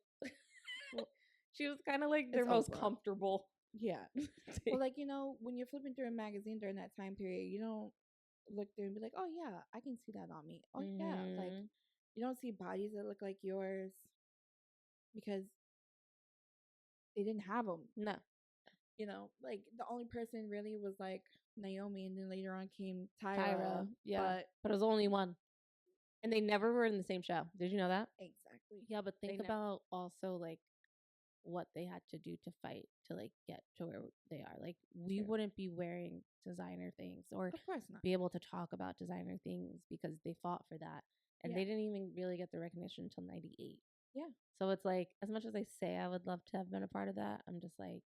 she was kind of like their most comfortable. Yeah. Well, like, when you're flipping through a magazine during that time period, you don't look through and be like, oh yeah, I can see that on me. Oh yeah. Like you don't see bodies that look like yours because they didn't have them. No. Like the only person really was like Naomi, and then later on came Tyra. Yeah. But it was only one. And they never were in the same show. Did you know that? Exactly. Yeah, but think about also like what they had to do to fight to like get to where they are. Like we wouldn't be wearing designer things or of course not. be able to talk about designer things because they fought for that. And they didn't even really get the recognition until 98. Yeah. So it's like, as much as I say I would love to have been a part of that, I'm just like,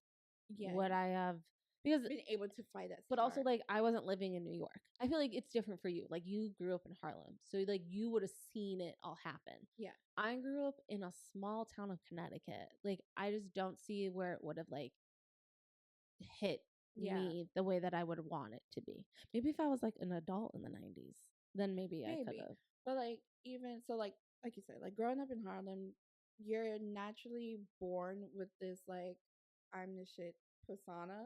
would I have, because been able to fight us? But also like I wasn't living in New York. I feel like it's different for you. Like you grew up in Harlem. So like you would have seen it all happen. Yeah. I grew up in a small town of Connecticut. Like I just don't see where it would have like hit me the way that I would want it to be. Maybe if I was like an adult in the 90s, then maybe I could have. But like even so, like you said, like growing up in Harlem, you're naturally born with this like I'm the shit persona.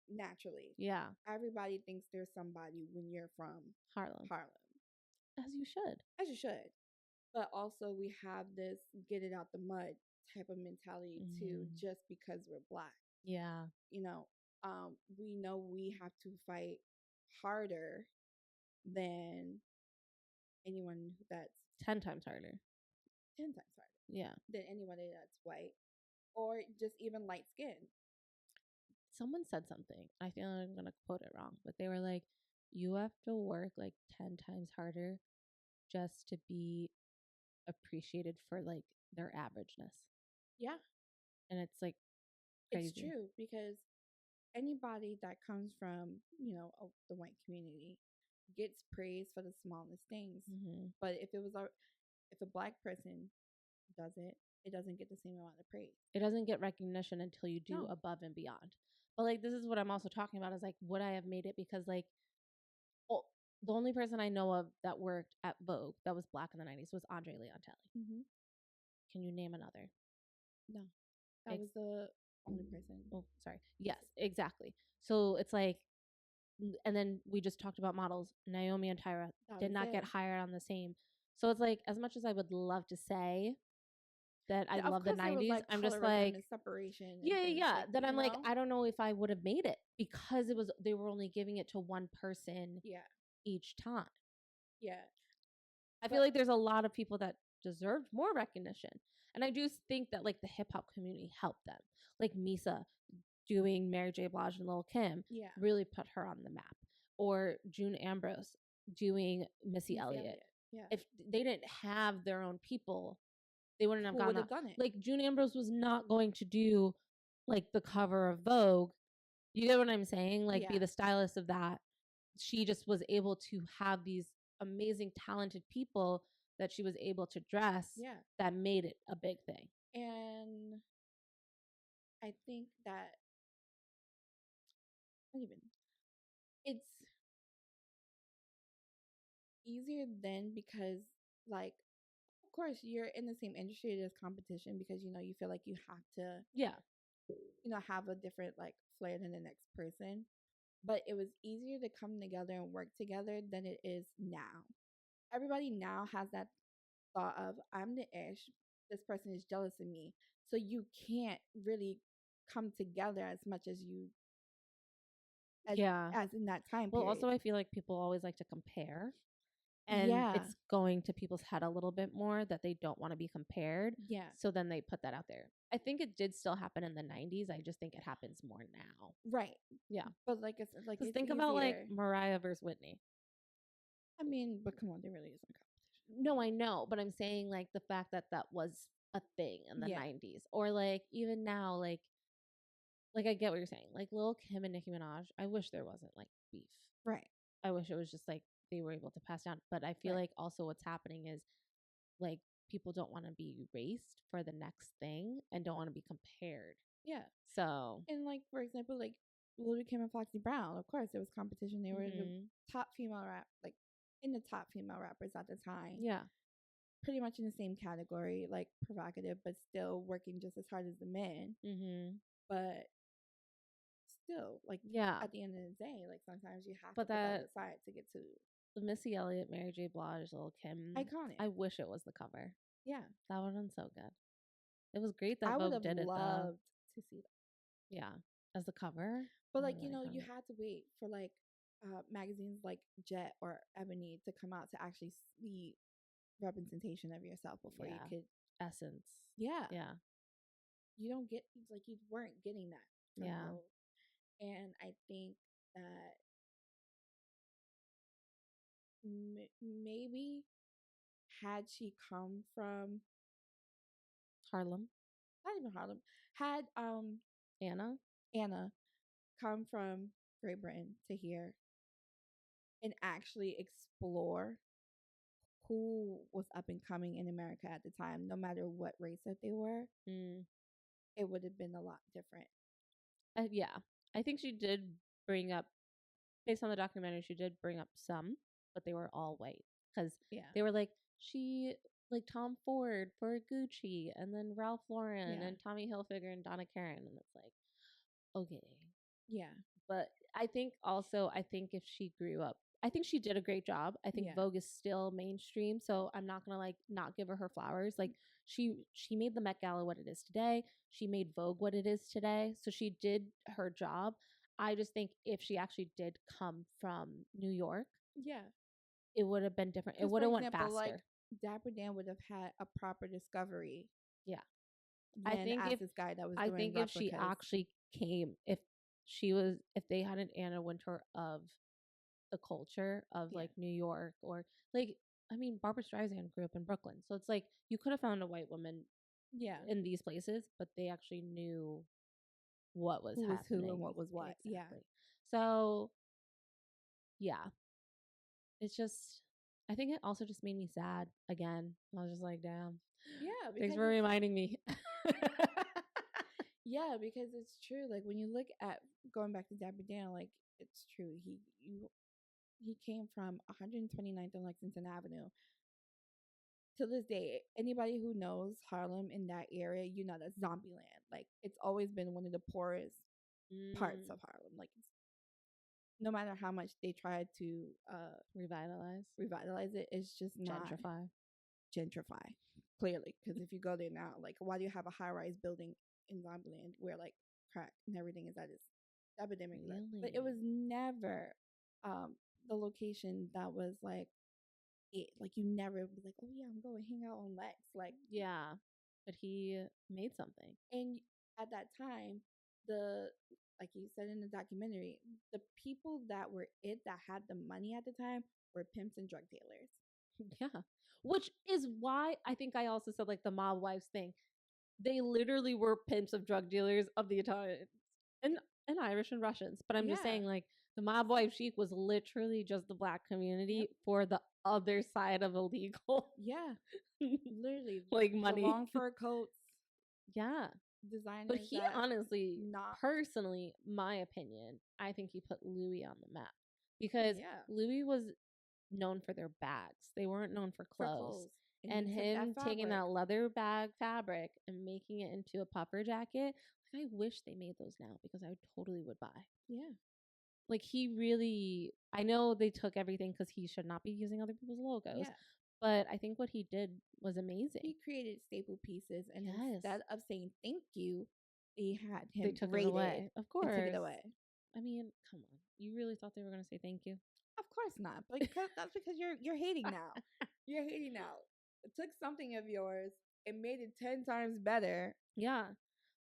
Naturally. Yeah. Everybody thinks there's somebody when you're from Harlem. As you should. But also we have this get it out the mud type of mentality too, just because we're Black. Yeah. We know we have to fight harder than anyone that's 10 times harder. 10 times harder. Yeah. Than anybody that's white or just even light skin. Someone said something. I feel like I'm going to quote it wrong, but they were like, you have to work like 10 times harder just to be appreciated for like their averageness. Yeah. And it's like crazy. It's true because anybody that comes from, the white community gets praise for the smallest things. But if a black person does it, it doesn't get the same amount of praise. It doesn't get recognition until you do above and beyond. But like this is what I'm also talking about is like would I have made it because like the only person I know of that worked at Vogue that was black in the 90s was Andre Leontelli. Can you name another? No. That was the only person. Oh, sorry. Yes, exactly. So it's like, and then we just talked about models. Naomi and Tyra did not get hired on the same. So it's like, as much as I would love to say that I love the 90s, like I'm just like, separation. Yeah. Like, then I'm like, I don't know if I would have made it because they were only giving it to one person each time. Yeah. I feel like there's a lot of people that deserved more recognition. And I do think that like the hip hop community helped them. Like Misa doing Mary J. Blige and Lil' Kim really put her on the map. Or June Ambrose doing Missy Elliott. Yeah. If they didn't have their own people, they wouldn't have done it. Like June Ambrose was not going to do like the cover of Vogue. You get what I'm saying? Like be the stylist of that. She just was able to have these amazing talented people that she was able to dress that made it a big thing. And I think that it's easier then because like of course you're in the same industry, there's competition because you feel like you have to have a different like flair than the next person. But it was easier to come together and work together than it is now. Everybody now has that thought of I'm the ish, this person is jealous of me. So you can't really come together as much as you as in that time period. Well, also I feel like people always like to compare. And it's going to people's head a little bit more that they don't want to be compared. Yeah. So then they put that out there. I think it did still happen in the 90s. I just think it happens more now. Right. Yeah. But like I said, like it's think about like Mariah versus Whitney. I mean, but come on, there really isn't competition. No, I know. But I'm saying like the fact that was a thing in the 90s. Or like even now, like I get what you're saying. Like Lil' Kim and Nicki Minaj, I wish there wasn't like beef. Right. I wish it was just like they were able to pass down. But I feel like also what's happening is like people don't want to be erased for the next thing and don't want to be compared. Yeah. So and like for example, like Lil' Kim and Foxy Brown, of course there was competition. They were the top female rap, like in the top female rappers at the time. Yeah. Pretty much in the same category, like provocative, but still working just as hard as the men. But still, like at the end of the day, like sometimes you have to put that aside to get to the Missy Elliott, Mary J. Blige, Lil' Kim. Iconic. I wish it was the cover. Yeah. That would have been so good. It was great that Vogue did it though. I would have loved to see that. Yeah. As the cover. But like, you had to wait for like magazines like Jet or Ebony to come out to actually see representation of yourself before you could. Essence. Yeah. Yeah. You don't get, like, you weren't getting that from Vogue. And I think that maybe had she come from Harlem, not even Harlem, had Anna come from Great Britain to here and actually explore who was up and coming in America at the time, no matter what race that they were, it would have been a lot different. Yeah, I think she did bring up, based on the documentary, she did bring up some, but they were all white because they were like like Tom Ford for Gucci, and then Ralph Lauren and Tommy Hilfiger and Donna Karan, and it's like, okay, yeah. But I think if she grew up, I think she did a great job. I think Vogue is still mainstream, so I'm not gonna like not give her flowers. Like she made the Met Gala what it is today. She made Vogue what it is today. So she did her job. I just think if she actually did come from New York, it would have been different. It would have went faster. Like Dapper Dan would have had a proper discovery. Yeah, I think if this guy that was doing replicas. If she actually came, if they had an Anna Wintour of the culture of like New York, or like I mean, Barbara Streisand grew up in Brooklyn, so it's like you could have found a white woman, in these places, but they actually knew what was happening, who and what was what. Exactly. Yeah. So, yeah, it's just. I think it also just made me sad again. I was just like, damn. Yeah. Thanks for reminding me. Yeah, because it's true. Like when you look at going back to Dabby Dan, like it's true. He came from 129th and Lexington Avenue. To this day, anybody who knows Harlem in that area, you know that's Zombieland. Like it's always been one of the poorest parts of Harlem. Like it's, no matter how much they try to revitalize it, it's just not gentrify. Clearly, because if you go there now, like why do you have a high-rise building in Zombieland where like crack and everything is at its epidemic? Really? But it was never the location that was like it. Like you never was like, oh yeah, I'm going hang out on Lex. Like yeah, but he made something. And at that time, like you said in the documentary, the people that were that had the money at the time were pimps and drug dealers. Yeah, which is why I think I also said like the mob wives thing. They literally were pimps of drug dealers of the Italians and Irish and Russians. But I'm just saying, like, the mob wife chic was literally just the black community for the other side of illegal. Yeah. Literally. Like money. The long fur coats. Yeah. Designers. But he honestly, personally, my opinion, I think he put Louis on the map. Because Louis was known for their bags. They weren't known for clothes. And him taking that leather bag fabric and making it into a puffer jacket, like I wish they made those now because I totally would buy. Yeah. Like he really, I know they took everything because he should not be using other people's logos. Yeah. But I think what he did was amazing. He created staple pieces, and instead of saying thank you, they had him. They took it away. Of course. Took it away. I mean, come on. You really thought they were going to say thank you? Of course not. But that's because you're hating now. You're hating now. It took something of yours and made it 10 times better. Yeah.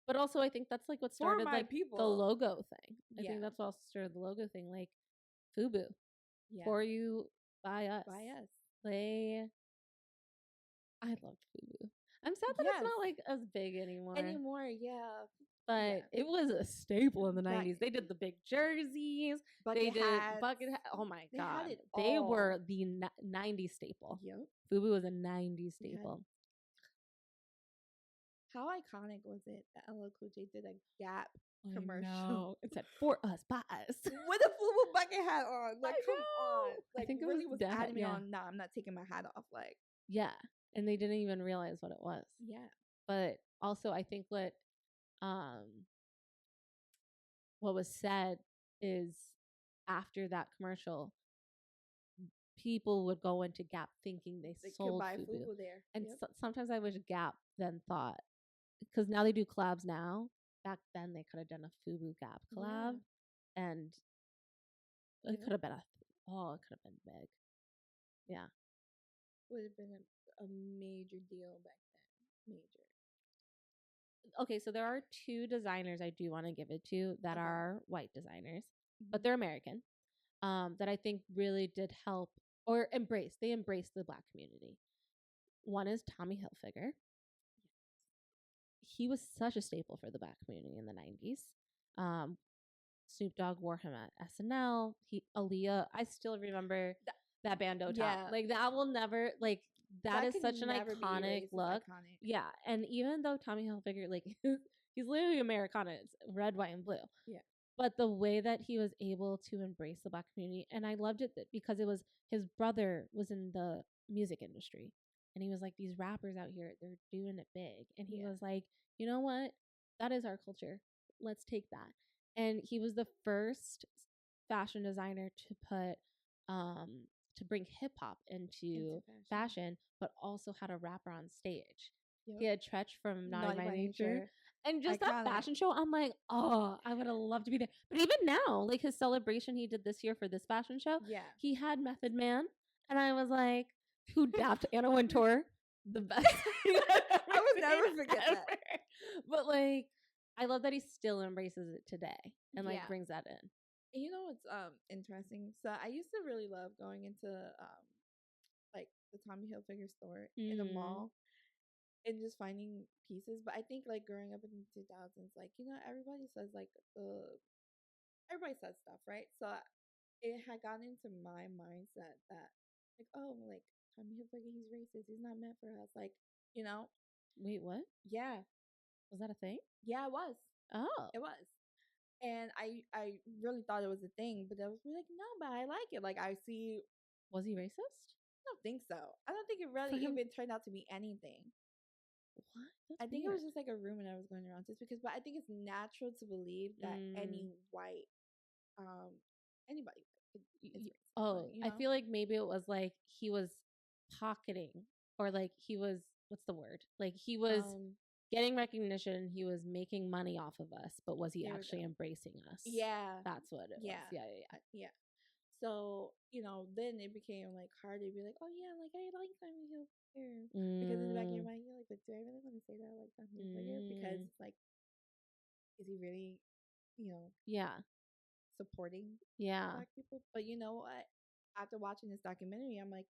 But also I think that's like what started like the logo thing. I think that's what also started the logo thing. Like FUBU. Yeah. For you, by us. By us. I love FUBU. I'm sad that it's not like as big anymore. Yeah. But it was a staple in the 90s. They did the big jerseys. Bucket hats. Oh my God. They were the 90s staple. Yep. FUBU was a 90s staple. How iconic was it that LL Cool J did a Gap commercial? It said, for us, by us. With a FUBU bucket hat on. Like, come on. Like, I think it really was adamant on, I'm not taking my hat off. Like, yeah. And they didn't even realize what it was. Yeah. But also, I think what was said is after that commercial, people would go into Gap thinking they sold FUBU there. And sometimes I wish Gap then thought, because now they do collabs now. Back then they could have done a FUBU Gap collab, and it could have been it could have been big. Yeah, would have been a major deal back then. Major. Okay, so there are two designers I do want to give it to that are white designers, but they're American. That I think really did help or embrace. They embraced the Black community. One is Tommy Hilfiger. He was such a staple for the Black community in the 90s. Snoop Dogg wore him at SNL. Aaliyah, I still remember that bandeau top. Yeah. Like that will never, like that is such an iconic look. Yeah, and even though Tommy Hilfiger, like he's literally Americana, it's red, white, and blue. Yeah. But the way that he was able to embrace the Black community, and I loved it because it was his brother was in the music industry. And he was like, these rappers out here, they're doing it big. And he was like, you know what? That is our culture. Let's take that. And he was the first fashion designer to put, to bring hip hop into fashion, but also had a rapper on stage. Yep. He had Tretch from Naughty by Nature. And just that fashion show, I'm like, oh, I would have loved to be there. But even now, like his celebration he did this year for this fashion show, he had Method Man. And I was like, who dapped Anna Wintour? The best. I would never forget that. But like, I love that he still embraces it today and like brings that in. You know what's interesting? So I used to really love going into like the Tommy Hilfiger store in the mall and just finding pieces. But I think like growing up in the 2000s, like everybody says like everybody says stuff, right? So it had gotten into my mindset that like, oh, like Tommy Hilfiger, he's racist. He's not meant for us. Like, Wait, what? Yeah. Was that a thing? Yeah, it was. Oh. It was. And I really thought it was a thing, but I was like, no, but I like it. Like I see. Was he racist? I don't think so. I don't think it really even turned out to be anything. What? I think it was just like a rumor that was going around, just because. But I think it's natural to believe that any white, anybody is racist. Oh, I feel like maybe it was like he was pocketing, or like he was, what's the word? Like he was getting recognition. He was making money off of us, but was he actually embracing us? Yeah, that's what it was. Yeah. So then it became like hard to be like, oh yeah, like I like Tommy Hilfiger, because in the back of your mind you're like, but do I really want to say that I like Tommy Hilfiger? Because it's like, is he really, supporting Black people? But you know what? After watching this documentary, I'm like,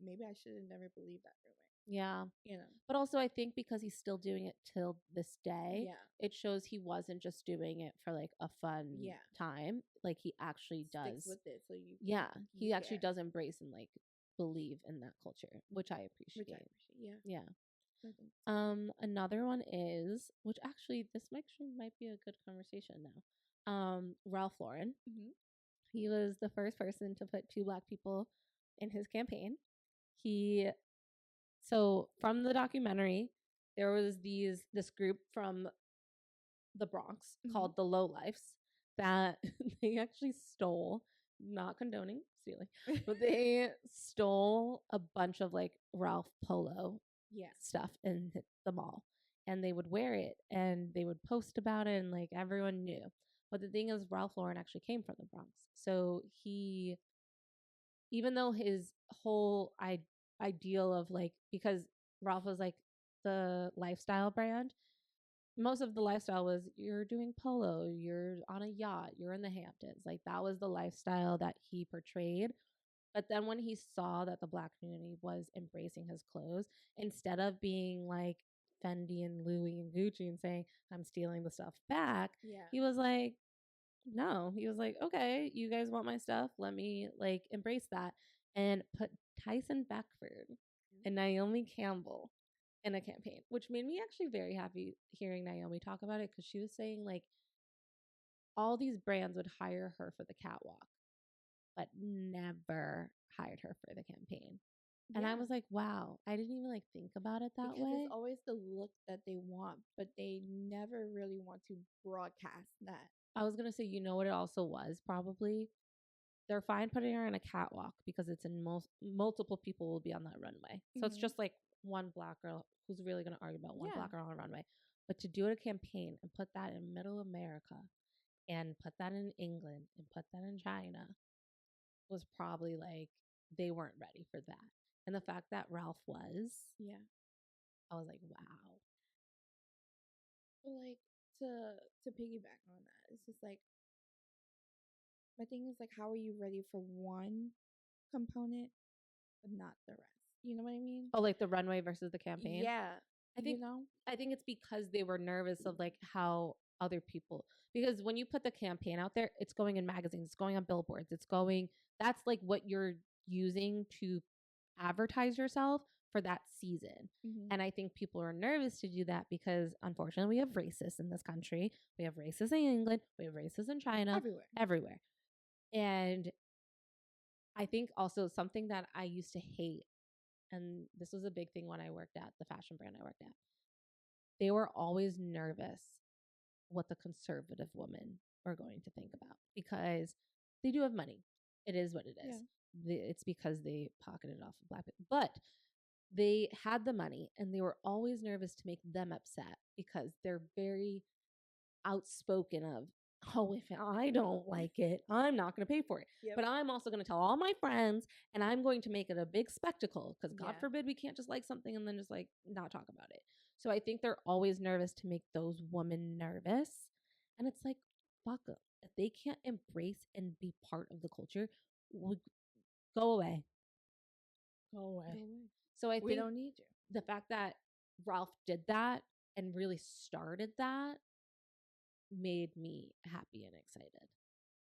maybe I should have never believed that rumor. Yeah. But also I think because he's still doing it till this day, it shows he wasn't just doing it for like a fun time. Like he actually does with it. So he actually does embrace and like believe in that culture, which I appreciate. Yeah. Another one is, which actually this might be a good conversation now. Ralph Lauren. He was the first person to put 2 Black people in his campaign. So from the documentary, there was this group from the Bronx called the Lowlifes that they actually stole, not condoning stealing, but they stole a bunch of like Ralph Polo stuff in the mall, and they would wear it and they would post about it, and like everyone knew. But the thing is, Ralph Lauren actually came from the Bronx, so even though his whole ideal of like, because Ralph was like the lifestyle brand, most of the lifestyle was you're doing polo, you're on a yacht, you're in the Hamptons. Like that was the lifestyle that he portrayed. But then when he saw that the Black community was embracing his clothes, instead of being like Fendi and Louis and Gucci and saying, I'm stealing the stuff back, he was like, no, he was like, okay, you guys want my stuff, let me like embrace that, and put Tyson Beckford and Naomi Campbell in a campaign, which made me actually very happy hearing Naomi talk about it, because she was saying like all these brands would hire her for the catwalk but never hired her for the campaign. And I was like, wow, I didn't even like think about it that way. Because it's always the look that they want, but they never really want to broadcast that. I was going to say, you know what it also was probably? They're fine putting her in a catwalk because it's in multiple people will be on that runway. So it's just like one Black girl, who's really going to argue about one Black girl on a runway. But to do a campaign and put that in middle America and put that in England and put that in China was probably like they weren't ready for that. And the fact that Ralph was, I was like, wow. But like to piggyback on that, it's just like, my thing is like, how are you ready for one component but not the rest? You know what I mean? Oh, like the runway versus the campaign? Yeah. I think it's because they were nervous of like how other people, because when you put the campaign out there, it's going in magazines, it's going on billboards, that's like what you're using to advertise yourself for that season. And I think people are nervous to do that because unfortunately we have racists in this country. We have racists in England, we have racists in China, everywhere. And I think also something that I used to hate, and this was a big thing when I worked at the fashion brand I worked at, they were always nervous what the conservative women are going to think about, because they do have money. It is what it is. It's because they pocketed off of Black people. But they had the money and they were always nervous to make them upset because they're very outspoken of, oh, if I don't like it, I'm not going to pay for it. But I'm also going to tell all my friends and I'm going to make it a big spectacle, because God forbid we can't just like something and then just like not talk about it. So I think they're always nervous to make those women nervous. And it's like, fuck them. If they can't embrace and be part of the culture, go away. go away. So I think don't need you. The fact that Ralph did that and really started that made me happy and excited.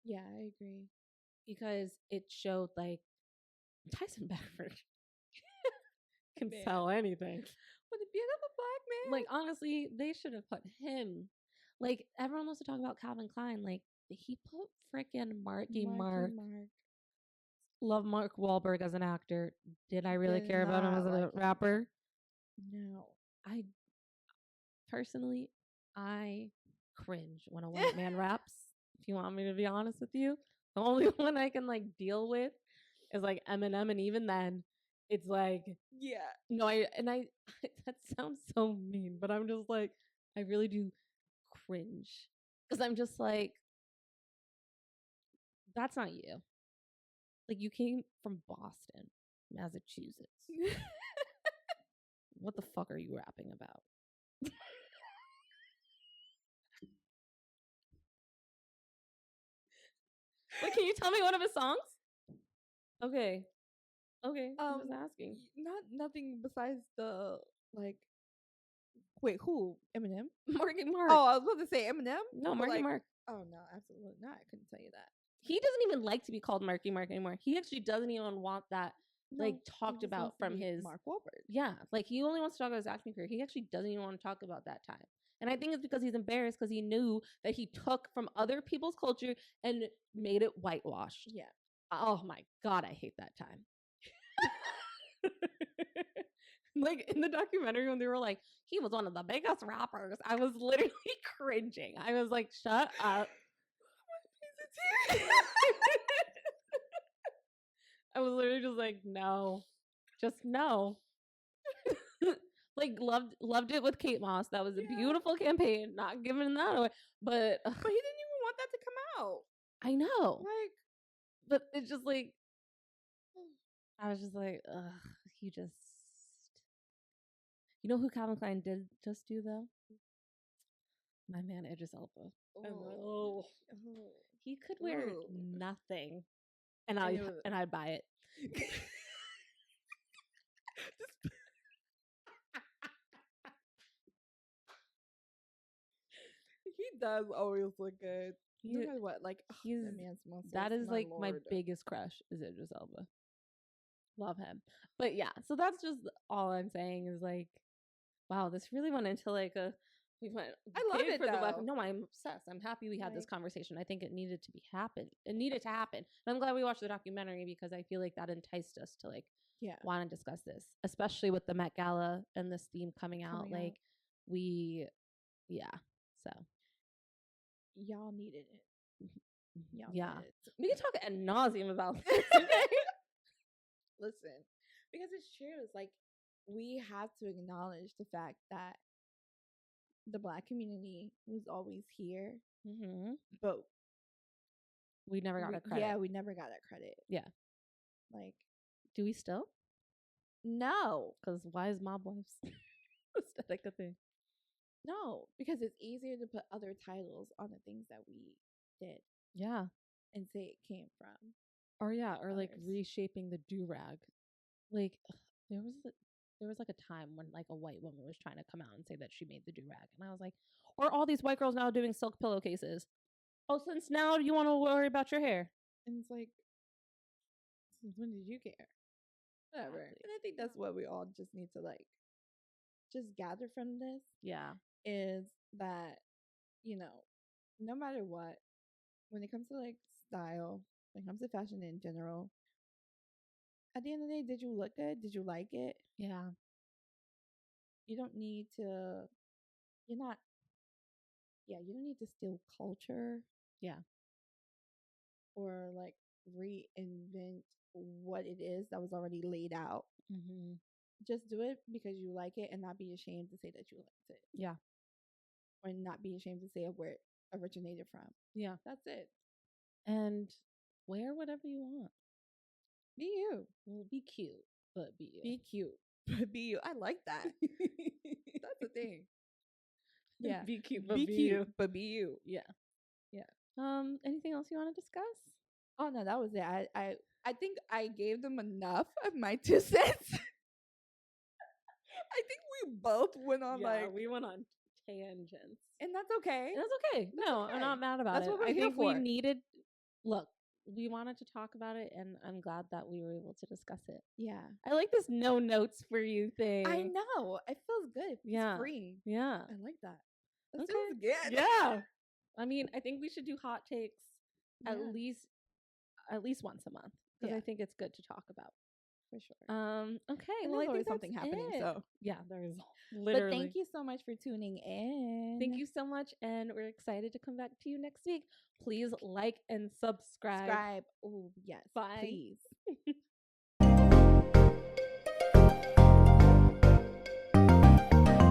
Yeah, I agree. Because it showed like Tyson Beckford can sell anything. What a beautiful black man. Like, honestly, they should have put him. Like, everyone wants to talk about Calvin Klein. Like, he put freaking Marky Mark. Love Mark Wahlberg as an actor. Did I really care about him as a rapper? No. I personally, I cringe when a white man raps. If you want me to be honest with you, the only one I can like deal with is like Eminem, and even then, it's like, yeah, no, that sounds so mean, but I'm just like, I really do cringe because I'm just like, that's not you. Like, you came from Boston, Massachusetts. What the fuck are you rapping about? Wait, can you tell me one of his songs? Okay. I'm just asking. Nothing besides the like. Wait, who? Eminem? Marky Mark. Oh, I was about to say Eminem. No, Marky Mark. Oh no, absolutely not. I couldn't tell you that. He doesn't even like to be called Marky Mark anymore. He actually doesn't even want that talked about from his Mark Wahlberg. Yeah, like he only wants to talk about his acting career. He actually doesn't even want to talk about that time. And I think it's because he's embarrassed because he knew that he took from other people's culture and made it whitewashed. Yeah. Oh my God, I hate that time. Like in the documentary when they were like, he was one of the biggest rappers, I was literally cringing. I was like, shut up. I was literally just like, no. Just no. Like loved it with Kate Moss. That was a beautiful campaign. Not giving that away. But he didn't even want that to come out. I know. Like, but it's just like, I was just like, ugh, he just. You know who Calvin Klein did just do though? My man Idris Elba. Oh. He could wear nothing, and I'd buy it. He does always look good. No matter what, like that man's muscles. That is like my biggest crush is Idris Elba. Love him. But yeah, so that's just all I'm saying is like, wow, this really went into like a. I love it though. No, I'm obsessed. I'm happy we had this conversation. I think it needed to happen. It needed to happen. And I'm glad we watched the documentary because I feel like that enticed us to like want to discuss this, especially with the Met Gala and this theme coming out. Like we, so y'all needed it. Y'all needed it. We can talk ad nauseum about this. Listen, because it's true. It's like we have to acknowledge the fact that the Black community was always here, but we never got that credit. Yeah, we never got that credit. Yeah. Like, do we still? No. Because why is Mob Wives aesthetic a thing? No, because it's easier to put other titles on the things that we did. Yeah. And say it came from. Or others. Like reshaping the do-rag. Like, there was like a time when like a white woman was trying to come out and say that she made the do-rag. And I was like, or all these white girls now doing silk pillowcases. Oh, since now you want to worry about your hair. And it's like, since when did you care? Whatever. Exactly. And I think that's what we all just need to like just gather from this. Yeah. Is that, no matter what, when it comes to like style, when it comes to fashion in general, at the end of the day, did you look good? Did you like it? Yeah. You don't need to, you don't need to steal culture. Yeah. Or like reinvent what it is that was already laid out. Mm-hmm. Just do it because you like it and not be ashamed to say that you liked it. Yeah. Or not be ashamed to say where it originated from. Yeah. That's it. And wear whatever you want. Be you. Well, be cute, but be you. Be cute, but be you. I like that. That's the thing. Yeah. Be cute, but be you. But be you. Yeah. Yeah. Anything else you want to discuss? Oh no, that was it. I think I gave them enough of my 2 cents. I think we both went on we went on tangents. And that's okay. And that's okay. No, I'm not mad about it. That's what we're I here think for. we needed, look, we wanted to talk about it, and I'm glad that we were able to discuss it. Yeah. I like this no notes for you thing. I know. It feels good. It's free. Yeah. I like that. Let's do this again. Yeah. I mean, I think we should do hot takes at least once a month, because I think it's good to talk about. For sure. Okay. And well, I think something happening. So yeah, there is literally. But thank you so much for tuning in. Thank you so much, and we're excited to come back to you next week. Please like and subscribe. Oh yes, Bye. please.